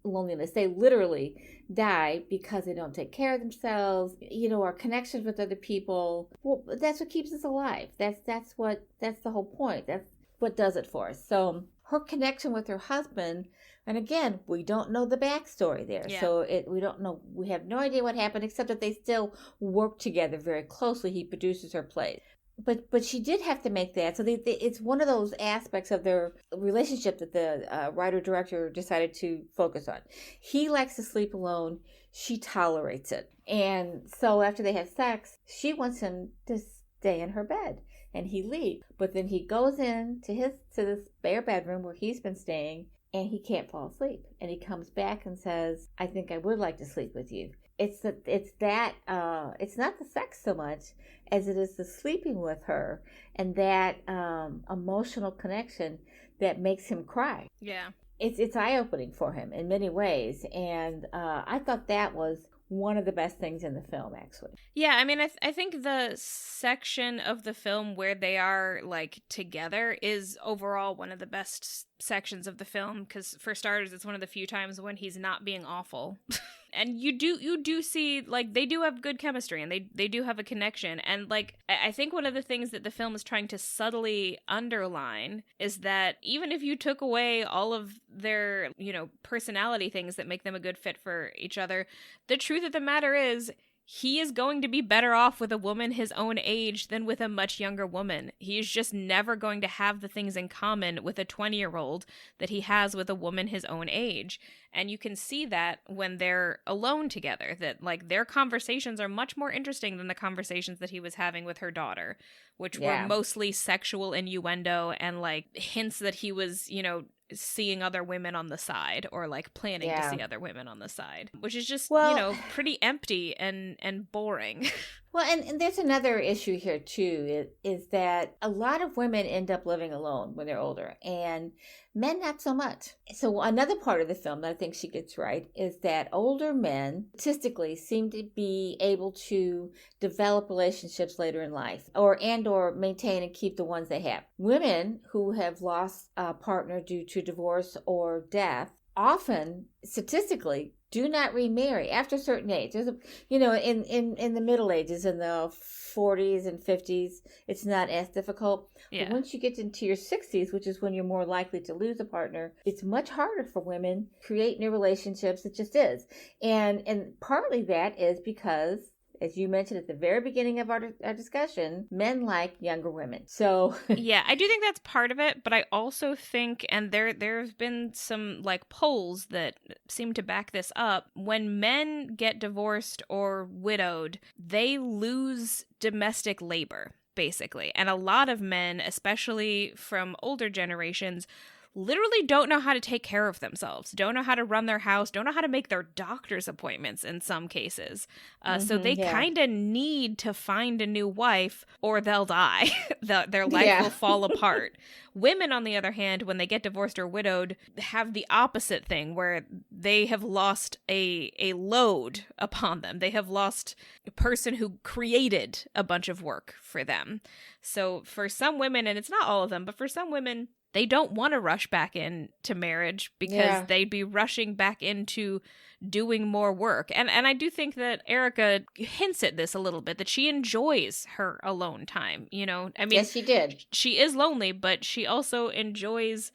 Speaker 1: loneliness. They literally die because they don't take care of themselves. Our connections with other people. Well, that's what keeps us alive. That's the whole point. That's what does it for us. So her connection with her husband, and again, we don't know the backstory there. Yeah. So we don't know. We have no idea what happened, except that they still work together very closely. He produces her plays. But she did have to make that. So it's one of those aspects of their relationship that the writer-director decided to focus on. He likes to sleep alone. She tolerates it. And so after they have sex, she wants him to stay in her bed. And he leaves. But then he goes in to this spare bedroom where he's been staying, and he can't fall asleep. And he comes back and says, I think I would like to sleep with you. It's not the sex so much as it is the sleeping with her and that emotional connection that makes him cry.
Speaker 2: Yeah.
Speaker 1: It's eye-opening for him in many ways. And I thought that was one of the best things in the film, actually.
Speaker 2: Yeah, I mean, I think the section of the film where they are, like, together is overall one of the best sections of the film, because, for starters, it's one of the few times when he's not being awful. And you do see, like, they do have good chemistry, and they do have a connection. And, like, I think one of the things that the film is trying to subtly underline is that even if you took away all of their, personality things that make them a good fit for each other, the truth of the matter is, he is going to be better off with a woman his own age than with a much younger woman. He's just never going to have the things in common with a 20-year-old that he has with a woman his own age. And you can see that when they're alone together, that, like, their conversations are much more interesting than the conversations that he was having with her daughter, which were mostly sexual innuendo and, like, hints that he was, seeing other women on the side, or, like, planning to see other women on the side, which is just, pretty empty and boring.
Speaker 1: Well, and there's another issue here too, is that a lot of women end up living alone when they're older, and men not so much. So another part of the film that I think she gets right is that older men statistically seem to be able to develop relationships later in life, or maintain and keep the ones they have. Women who have lost a partner due to divorce or death often statistically do not remarry after a certain age. There's in the Middle Ages, in the 40s and 50s, it's not as difficult.
Speaker 2: Yeah.
Speaker 1: But once you get into your 60s, which is when you're more likely to lose a partner, it's much harder for women to create new relationships. It just is. And partly that is because, as you mentioned at the very beginning of our discussion, men like younger women. So
Speaker 2: yeah, I do think that's part of it, but I also think, and there have been some like polls that seem to back this up, when men get divorced or widowed, they lose domestic labor, basically. And a lot of men, especially from older generations, literally don't know how to take care of themselves, don't know how to run their house, don't know how to make their doctor's appointments in some cases. So they kind of need to find a new wife or they'll die. Their life will fall apart. Women, on the other hand, when they get divorced or widowed, have the opposite thing where they have lost a load upon them. They have lost a person who created a bunch of work for them. So for some women, and it's not all of them, but for some women, they don't want to rush back into marriage because they'd be rushing back into doing more work. And I do think that Erica hints at this a little bit, that she enjoys her alone time, I mean,
Speaker 1: yes, she did.
Speaker 2: She is lonely, but she also enjoys,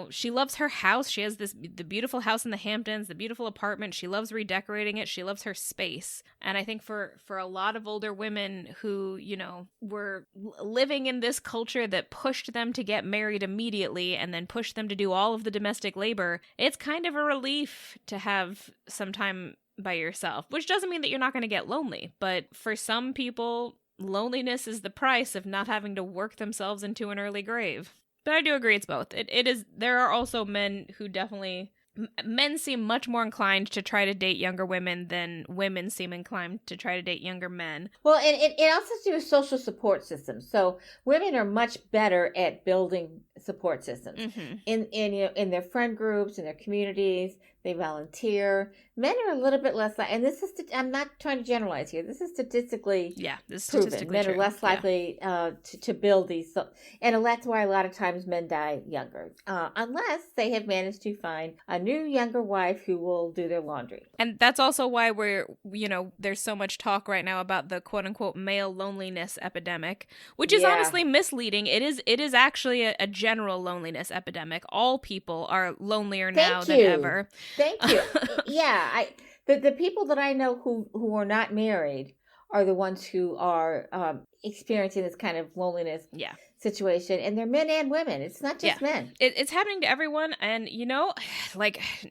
Speaker 2: she loves her house. She has the beautiful house in the Hamptons, the beautiful apartment. She loves redecorating it. She loves her space. And I think for a lot of older women who, were living in this culture that pushed them to get married immediately and then pushed them to do all of the domestic labor, it's kind of a relief to have some time by yourself, which doesn't mean that you're not going to get lonely. But for some people, loneliness is the price of not having to work themselves into an early grave. But I do agree it's both. It is. There are also men who definitely... Men seem much more inclined to try to date younger women than women seem inclined to try to date younger men.
Speaker 1: Well, and it also has to do with social support systems. So women are much better at building support systems in their friend groups, in their communities. They volunteer. Men are a little bit less and this is, I'm not trying to generalize here. This is statistically proven. Men are less likely to build these. And that's why a lot of times men die younger, unless they have managed to find a new younger wife who will do their laundry.
Speaker 2: And that's also why there's so much talk right now about the quote unquote male loneliness epidemic, which is honestly misleading. It is actually a general loneliness epidemic. All people are lonelier now than ever.
Speaker 1: Thank you. The people that I know who are not married are the ones who are experiencing this kind of loneliness situation, and they're men and women. It's not just men.
Speaker 2: It's happening to everyone, and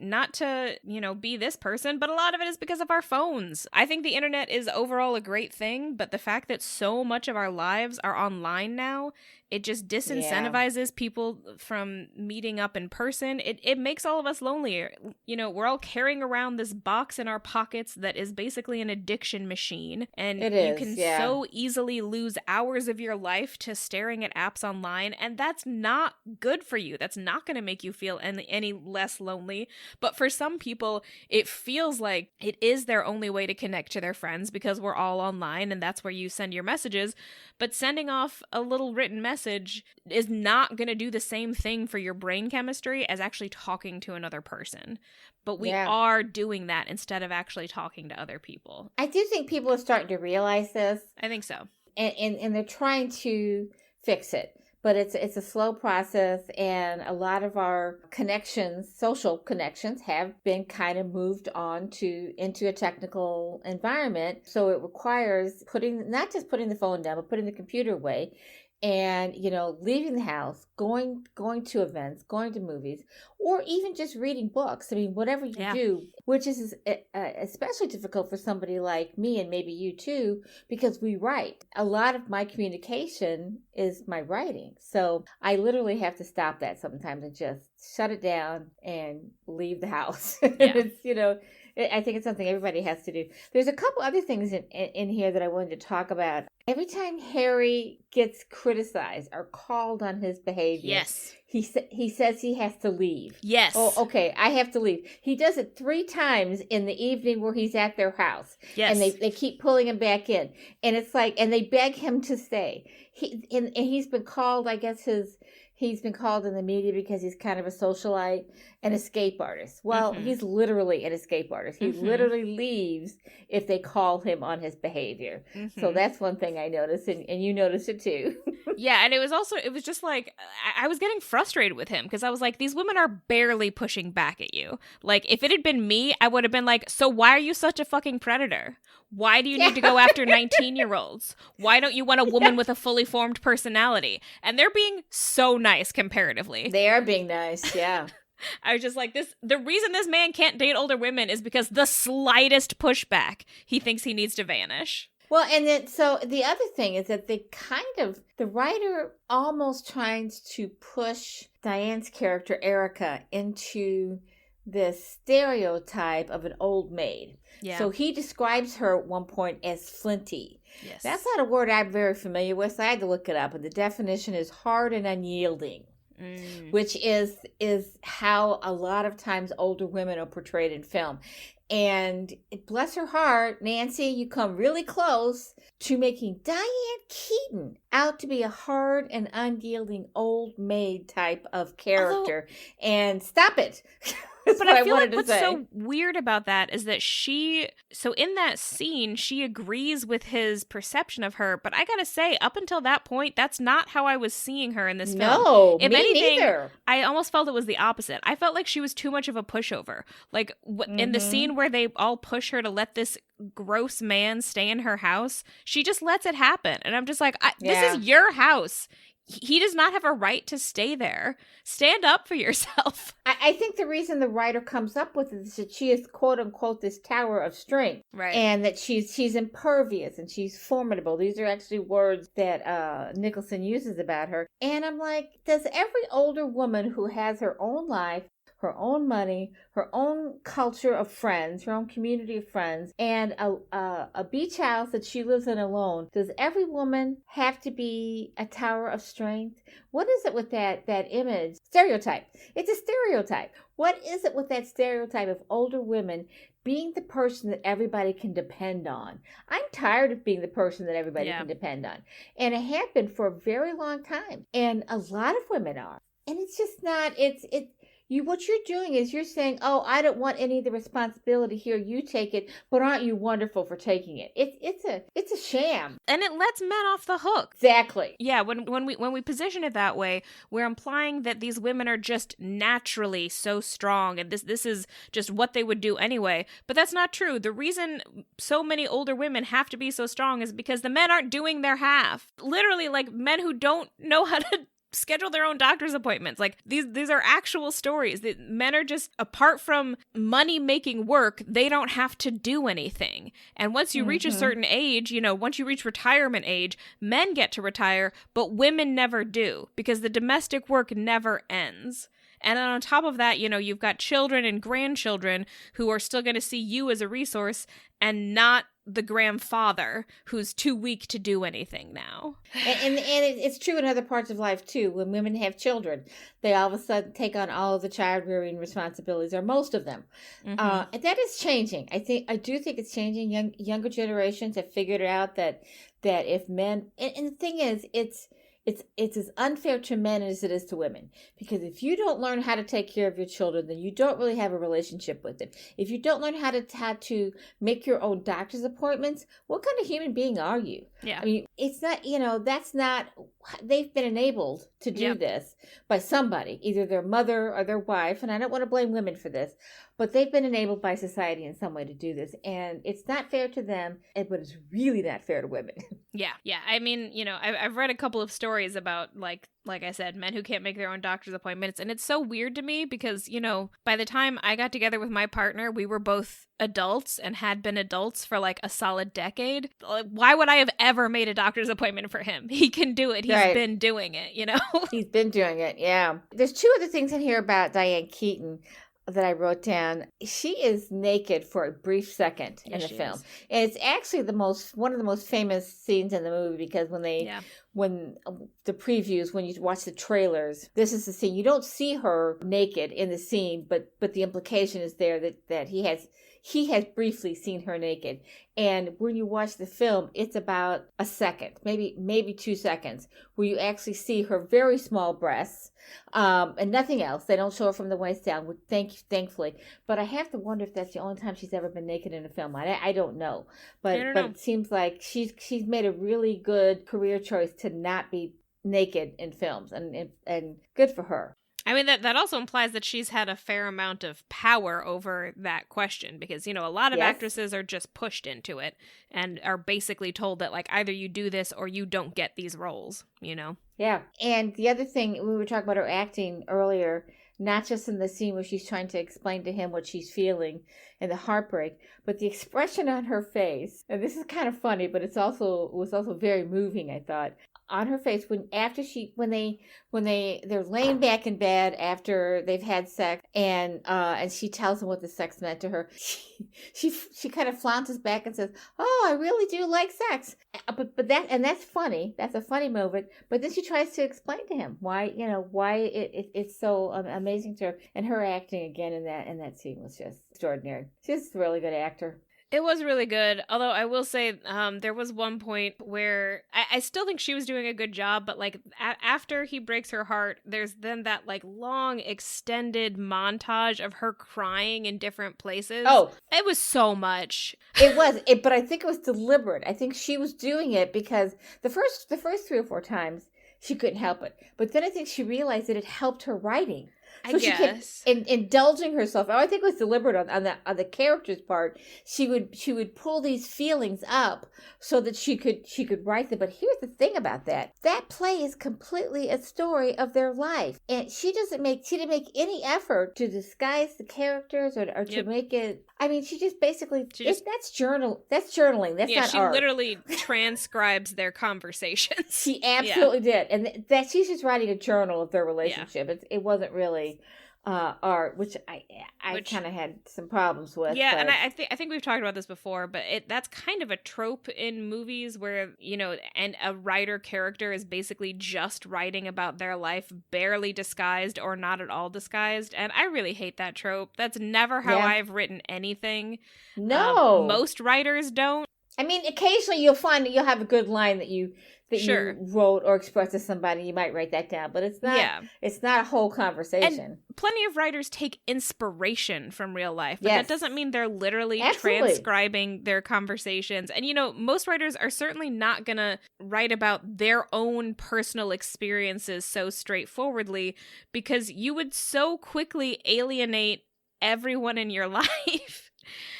Speaker 2: not to be this person, but a lot of it is because of our phones. I think the internet is overall a great thing, but the fact that so much of our lives are online now, it just disincentivizes people from meeting up in person. It makes all of us lonelier. We're all carrying around this box in our pockets that is basically an addiction machine. And you can so easily lose hours of your life to staring at apps online. And that's not good for you. That's not going to make you feel any less lonely. But for some people, it feels like it is their only way to connect to their friends because we're all online and that's where you send your messages. But sending off a little written message is not going to do the same thing for your brain chemistry as actually talking to another person. But we are doing that instead of actually talking to other people.
Speaker 1: I do think people are starting to realize this.
Speaker 2: I think so.
Speaker 1: And they're trying to fix it. But it's a slow process, and a lot of our connections, social connections, have been kind of moved on into a technical environment. So it requires not just putting the phone down, but putting the computer away, and leaving the house, going to events, going to movies, or even just reading books. I mean, whatever you do, which is especially difficult for somebody like me, and maybe you too, because we write. A lot of my communication is my writing, so I literally have to stop that sometimes and just shut it down and leave the house. It's I think it's something everybody has to do. There's a couple other things in here that I wanted to talk about. Every time Harry gets criticized or called on his behavior,
Speaker 2: yes,
Speaker 1: he says he has to leave.
Speaker 2: Yes.
Speaker 1: Oh, okay, I have to leave. He does it 3 times in the evening where he's at their house.
Speaker 2: Yes.
Speaker 1: And they keep pulling him back in. And it's like, and they beg him to stay. And he's been called, I guess he's been called in the media because he's kind of a socialite, an escape artist. Well, he's literally an escape artist. He literally leaves if they call him on his behavior. So that's one thing I noticed, and you noticed it too.
Speaker 2: Yeah, and it was just like, I was getting frustrated with him because I was like, these women are barely pushing back at you. Like, if it had been me, I would have been like, so why are you such a fucking predator? Why do you need to go after 19-year-olds? Why don't you want a woman with a fully formed personality? And they're being so nice comparatively.
Speaker 1: They are being nice, yeah.
Speaker 2: I was just like, the reason this man can't date older women is because the slightest pushback, he thinks he needs to vanish.
Speaker 1: Well, and then, so the other thing is that the writer almost tries to push Diane's character, Erica, into this stereotype of an old maid. Yeah. So he describes her at one point as flinty. Yes. That's not a word I'm very familiar with, so I had to look it up. And the definition is hard and unyielding, which is how a lot of times older women are portrayed in film. And bless her heart, Nancy, you come really close to making Diane Keaton out to be a hard and unyielding old maid type of character. And stop it.
Speaker 2: But I feel like what's so weird about that is that so in that scene, she agrees with his perception of her. But I gotta say, up until that point, that's not how I was seeing her in this film.
Speaker 1: No, if anything, neither.
Speaker 2: I almost felt it was the opposite. I felt like she was too much of a pushover. Like in the scene where they all push her to let this gross man stay in her house, she just lets it happen. And I'm just like, this is your house. He does not have a right to stay there. Stand up for yourself.
Speaker 1: I think the reason the writer comes up with it is that she is, quote unquote, this tower of strength.
Speaker 2: Right.
Speaker 1: And that she's impervious and she's formidable. These are actually words that Nicholson uses about her. And I'm like, does every older woman who has her own life, her own money, her own culture of friends, her own community of friends, and a beach house that she lives in alone, does every woman have to be a tower of strength? What is it with that image? Stereotype. It's a stereotype. What is it with that stereotype of older women being the person that everybody can depend on? I'm tired of being the person that everybody can depend on. And I have been for a very long time. And a lot of women are. And it's just not, what you're doing is you're saying, oh, I don't want any of the responsibility here. You take it, but aren't you wonderful for taking it? It's a sham.
Speaker 2: And it lets men off the hook.
Speaker 1: Exactly.
Speaker 2: Yeah, when we position it that way, we're implying that these women are just naturally so strong and this is just what they would do anyway. But that's not true. The reason so many older women have to be so strong is because the men aren't doing their half. Literally, like men who don't know how to schedule their own doctor's appointments. Like these are actual stories. The men are just, apart from money making work, they don't have to do anything. And once you reach a certain age, once you reach retirement age, men get to retire, but women never do because the domestic work never ends. And then on top of that, you've got children and grandchildren who are still going to see you as a resource and not the grandfather who's too weak to do anything now.
Speaker 1: And it's true in other parts of life too. When women have children, they all of a sudden take on all of the child rearing responsibilities, or most of them. And that is changing. I do think it's changing. Younger generations have figured out that if men, and the thing is, it's as unfair to men as it is to women. Because if you don't learn how to take care of your children, then you don't really have a relationship with them. If you don't learn how to make your own doctor's appointments, what kind of human being are you?
Speaker 2: Yeah.
Speaker 1: I mean, it's not, that's not, they've been enabled to do this by somebody, either their mother or their wife. And I don't want to blame women for this, but they've been enabled by society in some way to do this. And it's not fair to them, but it's really not fair to women.
Speaker 2: Yeah. I mean, I've read a couple of stories about, like I said, men who can't make their own doctor's appointments. And it's so weird to me because, by the time I got together with my partner, we were both adults and had been adults for like a solid decade. Why would I have ever made a doctor's appointment for him? He can do it. He's been doing it,
Speaker 1: He's been doing it, yeah. There's 2 other things in here about Diane Keaton that I wrote down. She is naked for a brief second in the film.
Speaker 2: Is.
Speaker 1: And it's actually one of the most famous scenes in the movie, because when the previews, when you watch the trailers, this is the scene. You don't see her naked in the scene, but the implication is there that he has briefly seen her naked. And when you watch the film, it's about a second, maybe 2 seconds, where you actually see her very small breasts, and nothing else. They don't show her from the waist down, thankfully. But I have to wonder if that's the only time she's ever been naked in a film. I don't know. But it seems like she's made a really good career choice to not be naked in films, and good for her.
Speaker 2: I mean, that also implies that she's had a fair amount of power over that question, because, a lot of actresses are just pushed into it and are basically told that, like, either you do this or you don't get these roles,
Speaker 1: Yeah. And the other thing, we were talking about her acting earlier, not just in the scene where she's trying to explain to him what she's feeling and the heartbreak, but the expression on her face, and this is kind of funny, but it was also very moving, I thought. On her face, when they're laying back in bed after they've had sex, and she tells him what the sex meant to her, she kind of flounces back and says, "Oh, I really do like sex," but that's funny. That's a funny moment. But then she tries to explain to him why it's so amazing to her, and her acting again in that scene was just extraordinary. She's a really good actor.
Speaker 2: It was really good, although I will say there was one point where I still think she was doing a good job, but like after he breaks her heart, there's then that like long extended montage of her crying in different places.
Speaker 1: Oh,
Speaker 2: it was so much.
Speaker 1: It was, but I think it was deliberate. I think she was doing it because the first 3 or 4 times she couldn't help it, but then I think she realized that it helped her writing. So
Speaker 2: I guess.
Speaker 1: She kept indulging herself. I think it was deliberate on the character's part. She would pull these feelings up so that she could write them. But here's the thing about that. That play is completely a story of their life. And she didn't make any effort to disguise the characters or to make it. I mean, she just basically that's journaling. That's not
Speaker 2: she
Speaker 1: art.
Speaker 2: Literally transcribes their conversations.
Speaker 1: She absolutely did. And that she's just writing a journal of their relationship. It wasn't really art, which I kind of had some problems with.
Speaker 2: Yeah, but... and I think we've talked about this before, but that's kind of a trope in movies where, and a writer character is basically just writing about their life, barely disguised or not at all disguised, and I really hate that trope. That's never how I've written anything.
Speaker 1: No.
Speaker 2: Most writers don't.
Speaker 1: I mean, occasionally you'll find that you'll have a good line that you wrote or expressed to somebody. You might write that down, but it's not. Yeah. It's not a whole conversation.
Speaker 2: And plenty of writers take inspiration from real life, but that doesn't mean they're literally transcribing their conversations. And most writers are certainly not gonna write about their own personal experiences so straightforwardly, because you would so quickly alienate everyone in your life.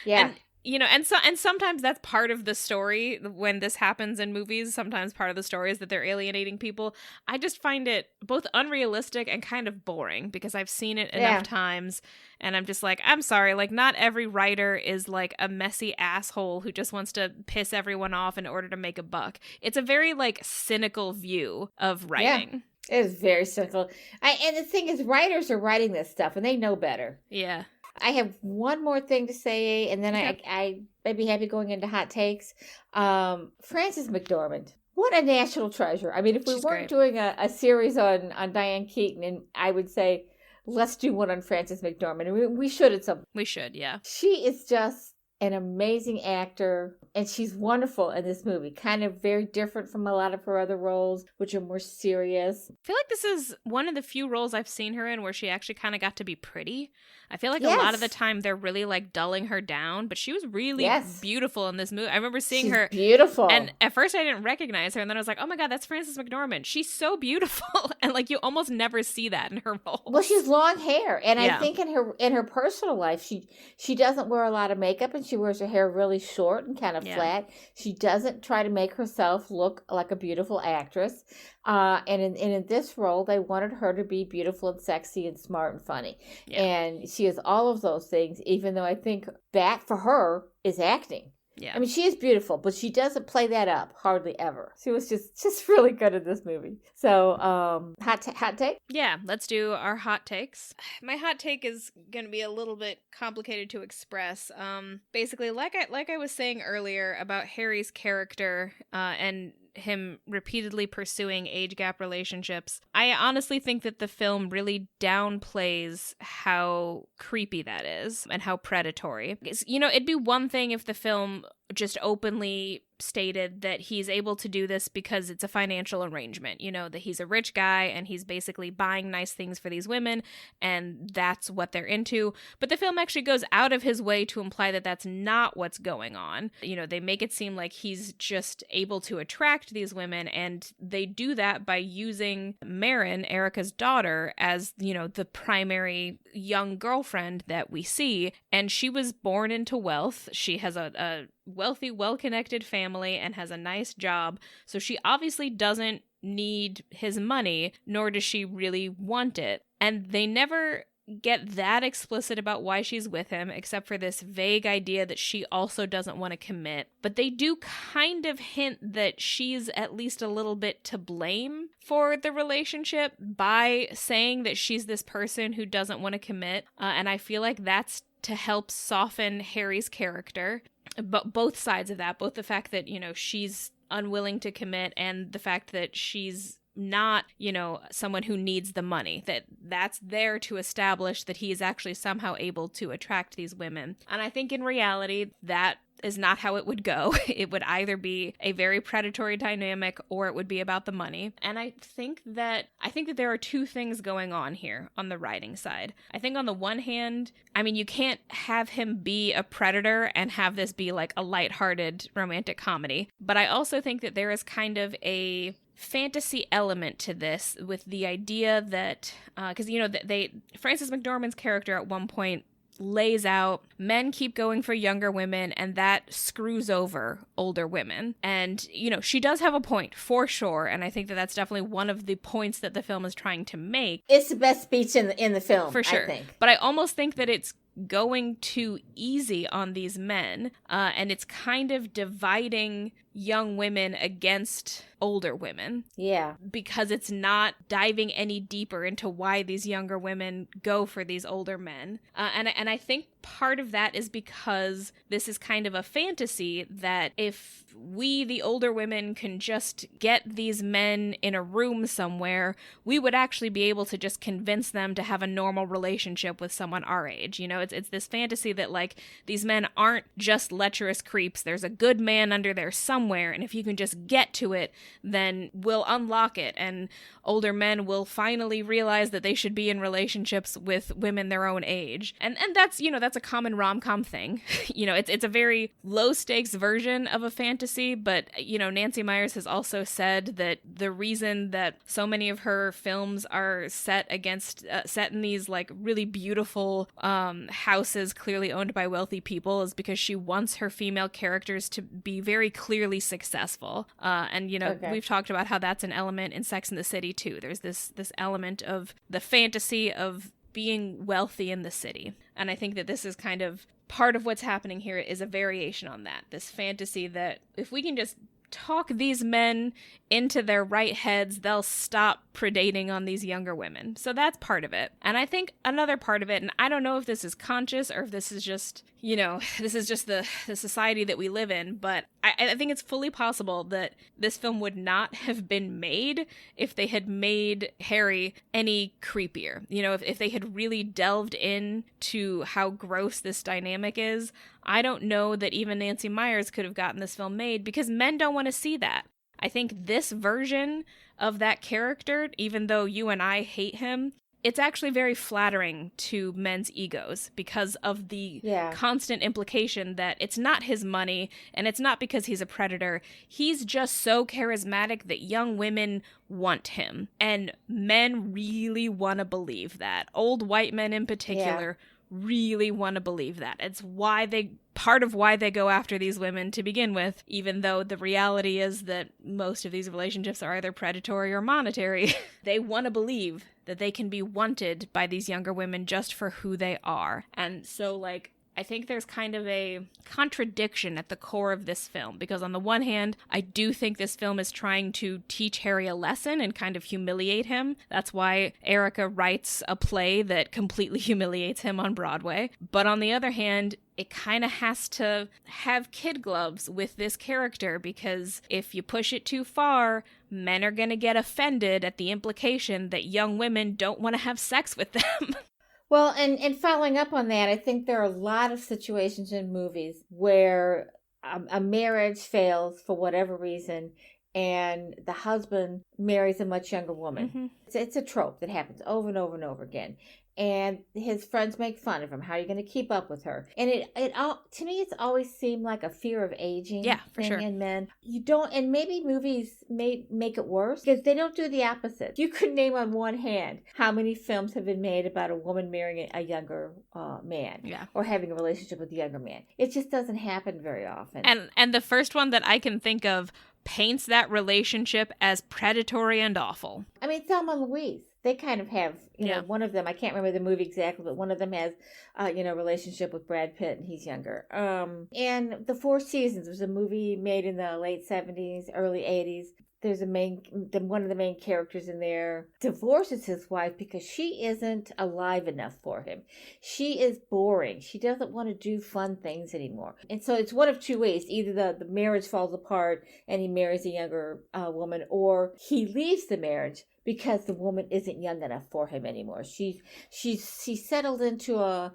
Speaker 1: Yeah.
Speaker 2: And sometimes that's part of the story when this happens in movies. Sometimes part of the story is that they're alienating people. I just find it both unrealistic and kind of boring because I've seen it enough times, and I'm just like, I'm sorry, like not every writer is like a messy asshole who just wants to piss everyone off in order to make a buck. It's a very like cynical view of writing.
Speaker 1: Yeah, it is very cynical. And the thing is, writers are writing this stuff and they know better.
Speaker 2: Yeah.
Speaker 1: I have one more thing to say, and then I might be happy going into hot takes. Frances McDormand. What a national treasure. I mean, if we weren't doing a series on Diane Keaton, and I would say, let's do one on Frances McDormand. And we should at some point.
Speaker 2: We should, yeah.
Speaker 1: She is just an amazing actor, and she's wonderful in this movie. Kind of very different from a lot of her other roles, which are more serious.
Speaker 2: I feel like this is one of the few roles I've seen her in where she actually kind of got to be pretty. I feel like a lot of the time they're really like dulling her down, but she was really beautiful in this movie. I remember seeing her
Speaker 1: beautiful,
Speaker 2: and at first I didn't recognize her, and then I was like, oh my god, that's Frances McDormand. She's so beautiful, and like you almost never see that in her roles.
Speaker 1: Well, she's long hair, and I think in her personal life she doesn't wear a lot of makeup, and she wears her hair really short and kind of flat. She doesn't try to make herself look like a beautiful actress. And in this role, they wanted her to be beautiful and sexy and smart and funny. Yeah. And she is all of those things, even though I think that for her is acting.
Speaker 2: Yeah.
Speaker 1: I mean, she is beautiful, but she doesn't play that up hardly ever. She was just really good in this movie. So, hot take?
Speaker 2: Yeah, let's do our hot takes. My hot take is going to be a little bit complicated to express. Basically, like I was saying earlier about Harry's character and him repeatedly pursuing age gap relationships, I honestly think that the film really downplays how creepy that is and how predatory. You know, it'd be one thing if the film just openly stated that he's able to do this because it's a financial arrangement, you know, that he's a rich guy and he's basically buying nice things for these women and that's what they're into. But the film actually goes out of his way to imply that that's not what's going on. You know, they make it seem like he's just able to attract these women, and they do that by using Marin, Erica's daughter, as, you know, the primary young girlfriend that we see. And she was born into wealth. She has a wealthy, well-connected family and has a nice job. So she obviously doesn't need his money, nor does she really want it. And they never get that explicit about why she's with him, except for this vague idea that she also doesn't want to commit. But they do kind of hint that she's at least a little bit to blame for the relationship by saying that she's this person who doesn't want to commit. And I feel like that's to help soften Harry's character. But both sides of that, both the fact that, you know, she's unwilling to commit and the fact that she's not, you know, someone who needs the money, that's there to establish that he is actually somehow able to attract these women. And I think in reality, that is not how it would go. It would either be a very predatory dynamic or it would be about the money. And I think that there are two things going on here on the writing side. I think on the one hand, I mean, you can't have him be a predator and have this be like a lighthearted romantic comedy. But I also think that there is kind of a fantasy element to this, with the idea that because you know Frances McDormand's character at one point lays out men keep going for younger women and that screws over older women. And, you know, she does have a point for sure. And I think that that's definitely one of the points that the film is trying to make.
Speaker 1: It's the best speech in the film,
Speaker 2: for sure.
Speaker 1: I think.
Speaker 2: But I almost think that it's going too easy on these men. And it's kind of dividing young women against older women.
Speaker 1: Yeah.
Speaker 2: Because it's not diving any deeper into why these younger women go for these older men. And I think part of that is because this is kind of a fantasy that if we, the older women, can just get these men in a room somewhere, we would actually be able to just convince them to have a normal relationship with someone our age. You know, it's this fantasy that, like, these men aren't just lecherous creeps. There's a good man under there somewhere, and if you can just get to it, then we'll unlock it, and older men will finally realize that they should be in relationships with women their own age. And that's, you know, that's a common rom-com thing. You know, it's a very low-stakes version of a fantasy, but, you know, Nancy Meyers has also said that the reason that so many of her films are set in these, like, really beautiful houses clearly owned by wealthy people is because she wants her female characters to be very clearly successful. And, you know, we've talked about how that's an element in Sex and the City, too. There's this element of the fantasy of being wealthy in the city. And I think that this is kind of part of what's happening here is a variation on that. This fantasy that if we can just talk these men into their right heads, they'll stop predating on these younger women. So that's part of it. And I think another part of it, and I don't know if this is conscious or if this is just, you know, this is just the society that we live in, but I think it's fully possible that this film would not have been made if they had made Harry any creepier. You know, if they had really delved into how gross this dynamic is, I don't know that even Nancy Meyers could have gotten this film made, because men don't want to see that. I think this version of that character, even though you and I hate him, it's actually very flattering to men's egos because of the constant implication that it's not his money and it's not because he's a predator. He's just so charismatic that young women want him. And men really want to believe that. Old white men in particular really want to believe that. It's part of why they go after these women to begin with, even though the reality is that most of these relationships are either predatory or monetary. They want to believe that they can be wanted by these younger women just for who they are. And so, like, I think there's kind of a contradiction at the core of this film, because on the one hand, I do think this film is trying to teach Harry a lesson and kind of humiliate him. That's why Erica writes a play that completely humiliates him on Broadway. But on the other hand, it kind of has to have kid gloves with this character, because if you push it too far, men are going to get offended at the implication that young women don't want to have sex with them.
Speaker 1: Well, and following up on that, I think there are a lot of situations in movies where a marriage fails for whatever reason, and the husband marries a much younger woman.
Speaker 2: Mm-hmm.
Speaker 1: It's a trope that happens over and over and over again. And his friends make fun of him. How are you going to keep up with her? And it all, to me, it's always seemed like a fear of aging
Speaker 2: for
Speaker 1: thing
Speaker 2: sure.
Speaker 1: in men. You don't, and maybe movies may make it worse because they don't do the opposite. You could name on one hand how many films have been made about a woman marrying a younger man, or having a relationship with a younger man. It just doesn't happen very often.
Speaker 2: And the first one that I can think of paints that relationship as predatory and awful.
Speaker 1: I mean, Thelma and Louise. They kind of have, you know, one of them, I can't remember the movie exactly, but one of them has, a relationship with Brad Pitt, and he's younger. And The Four Seasons was a movie made in the late 70s, early 80s. There's one of the main characters in there divorces his wife because she isn't alive enough for him. She is boring. She doesn't want to do fun things anymore. And so it's one of two ways. Either the marriage falls apart and he marries a younger woman, or he leaves the marriage because the woman isn't young enough for him anymore. She's settled into a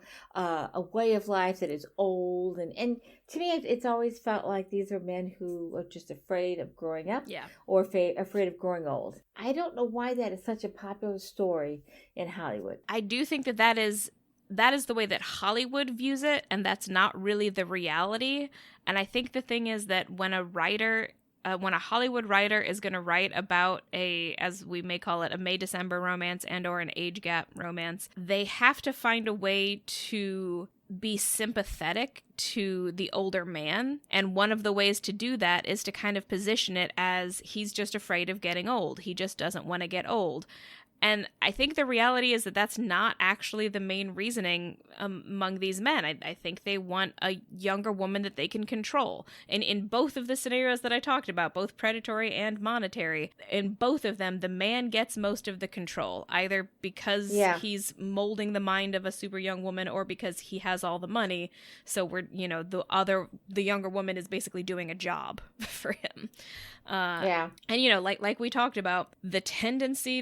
Speaker 1: way of life that is old, and to me it's always felt like these are men who are just afraid of growing up, or afraid of growing old. I don't know why that is such a popular story in Hollywood.
Speaker 2: I do think that is the way that Hollywood views it, and that's not really the reality. And I think the thing is that when a Hollywood writer is going to write about as we may call it, a May-December romance and or an age gap romance, they have to find a way to be sympathetic to the older man. And one of the ways to do that is to kind of position it as he's just afraid of getting old. He just doesn't want to get old. And I think the reality is that that's not actually the main reasoning among these men. I think they want a younger woman that they can control. And in both of the scenarios that I talked about, both predatory and monetary, in both of them, the man gets most of the control, either because he's molding the mind of a super young woman or because he has all the money. So the younger woman is basically doing a job for him. And like we talked about, the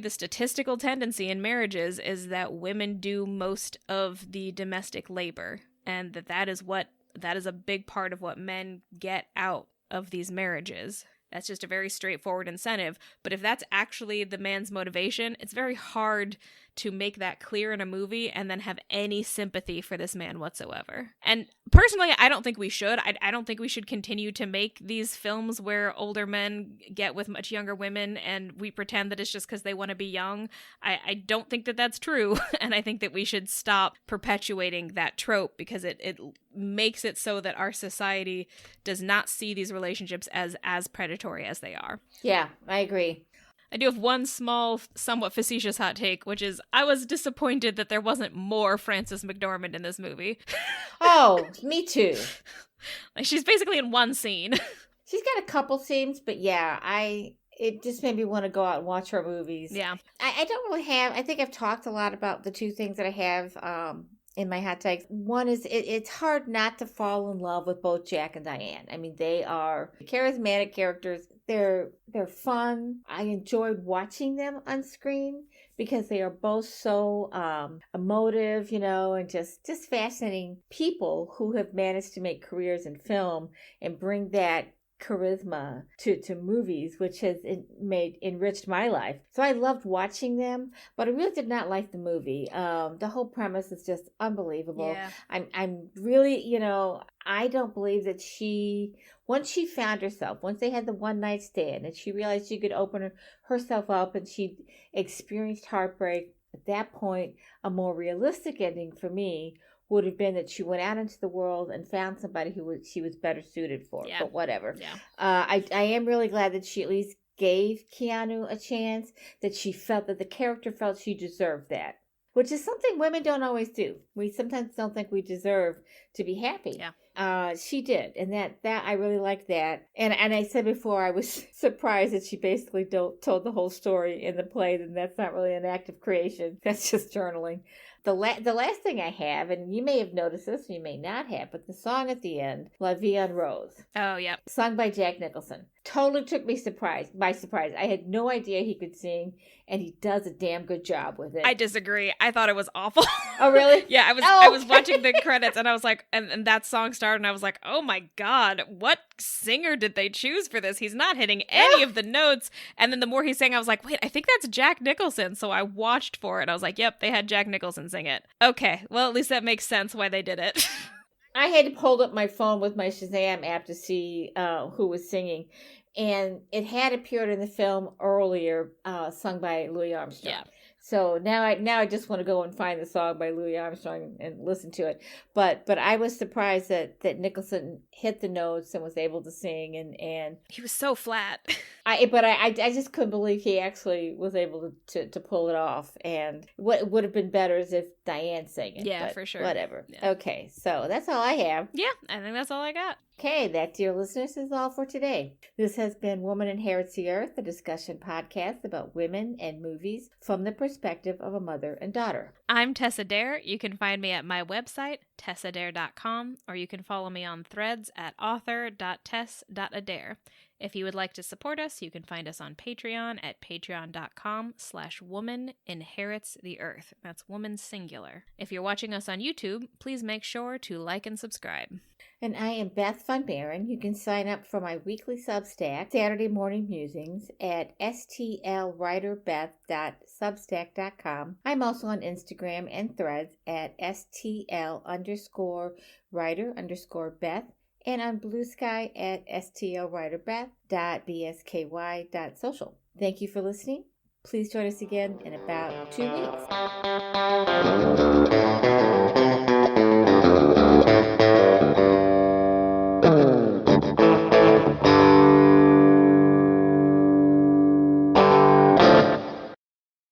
Speaker 2: statistical tendency in marriages is that women do most of the domestic labor, and that is a big part of what men get out of these marriages. That's just a very straightforward incentive. But if that's actually the man's motivation, it's very hard to make that clear in a movie and then have any sympathy for this man whatsoever. And personally, I don't think we should. I don't think we should continue to make these films where older men get with much younger women and we pretend that it's just because they want to be young. I don't think that that's true. And I think that we should stop perpetuating that trope, because it makes it so that our society does not see these relationships as predatory as they are.
Speaker 1: Yeah, I agree.
Speaker 2: I do have one small, somewhat facetious hot take, which is I was disappointed that there wasn't more Frances McDormand in this movie.
Speaker 1: Oh, me too.
Speaker 2: Like, she's basically in one scene.
Speaker 1: She's got a couple scenes, but it just made me want to go out and watch her movies.
Speaker 2: Yeah.
Speaker 1: I don't really have, I think I've talked a lot about the two things that I have in my hot takes. One is it's hard not to fall in love with both Jack and Diane. I mean, they are charismatic characters. They're fun. I enjoyed watching them on screen because they are both so emotive, and just fascinating people who have managed to make careers in film and bring that charisma to movies, which has enriched my life. So I loved watching them, but I really did not like the movie. The whole premise is just unbelievable.
Speaker 2: Yeah.
Speaker 1: I'm really, I don't believe that once she found herself, once they had the one night stand and she realized she could open herself up and she experienced heartbreak, at that point, a more realistic ending for me would have been that she went out into the world and found somebody she was better suited for.
Speaker 2: Yeah.
Speaker 1: But whatever.
Speaker 2: Yeah.
Speaker 1: I am really glad that she at least gave Keanu a chance, that she felt that the character felt she deserved that. which is something women don't always do. We sometimes don't think we deserve to be happy.
Speaker 2: Yeah.
Speaker 1: She did, and that I really liked that. And I said before, I was surprised that she basically told the whole story in the play. And that's not really an act of creation. That's just journaling. The last thing I have, and you may have noticed this, you may not have, but the song at the end, La Vie en Rose.
Speaker 2: Oh, yep.
Speaker 1: Sung by Jack Nicholson. Totally took me by surprise. I had no idea he could sing, and he does a damn good job with it.
Speaker 2: I disagree. I thought it was awful.
Speaker 1: Oh, really?
Speaker 2: Yeah, I was watching the credits, and I was like, and that song started, and I was like, oh my God, what singer did they choose for this? He's not hitting any of the notes. And then the more he sang, I was like, wait, I think that's Jack Nicholson. So I watched for it. I was like, yep, they had Jack Nicholson sing it. Okay, well, at least that makes sense why they did it.
Speaker 1: I had to hold up my phone with my Shazam app to see who was singing. And it had appeared in the film earlier, sung by Louis Armstrong.
Speaker 2: Yeah.
Speaker 1: So now I just want to go and find the song by Louis Armstrong and listen to it. But I was surprised that Nicholson hit the notes and was able to sing, and
Speaker 2: he was so flat.
Speaker 1: I just couldn't believe he actually was able to pull it off. And what would have been better is if Diane sang it.
Speaker 2: Yeah, for sure.
Speaker 1: Whatever.
Speaker 2: Yeah.
Speaker 1: Okay, so that's all I have.
Speaker 2: Yeah, I think that's all I got.
Speaker 1: Okay, that, dear listeners, is all for today. This has been Woman Inherits the Earth, a discussion podcast about women and movies from the perspective of a mother and daughter.
Speaker 2: I'm Tessa Dare. You can find me at my website, tessadare.com, or you can follow me on Threads at author.tess.adair. If you would like to support us, you can find us on Patreon at patreon.com/womaninheritstheearth. That's woman singular. If you're watching us on YouTube, please make sure to like and subscribe.
Speaker 1: And I am Beth Von Barron. You can sign up for my weekly Substack, Saturday Morning Musings, at stlwriterbeth.substack.com. I'm also on Instagram and Threads at stl_writer_Beth, and on Blue Sky at stlwriterbeth.bsky.social. Thank you for listening. Please join us again in about 2 weeks.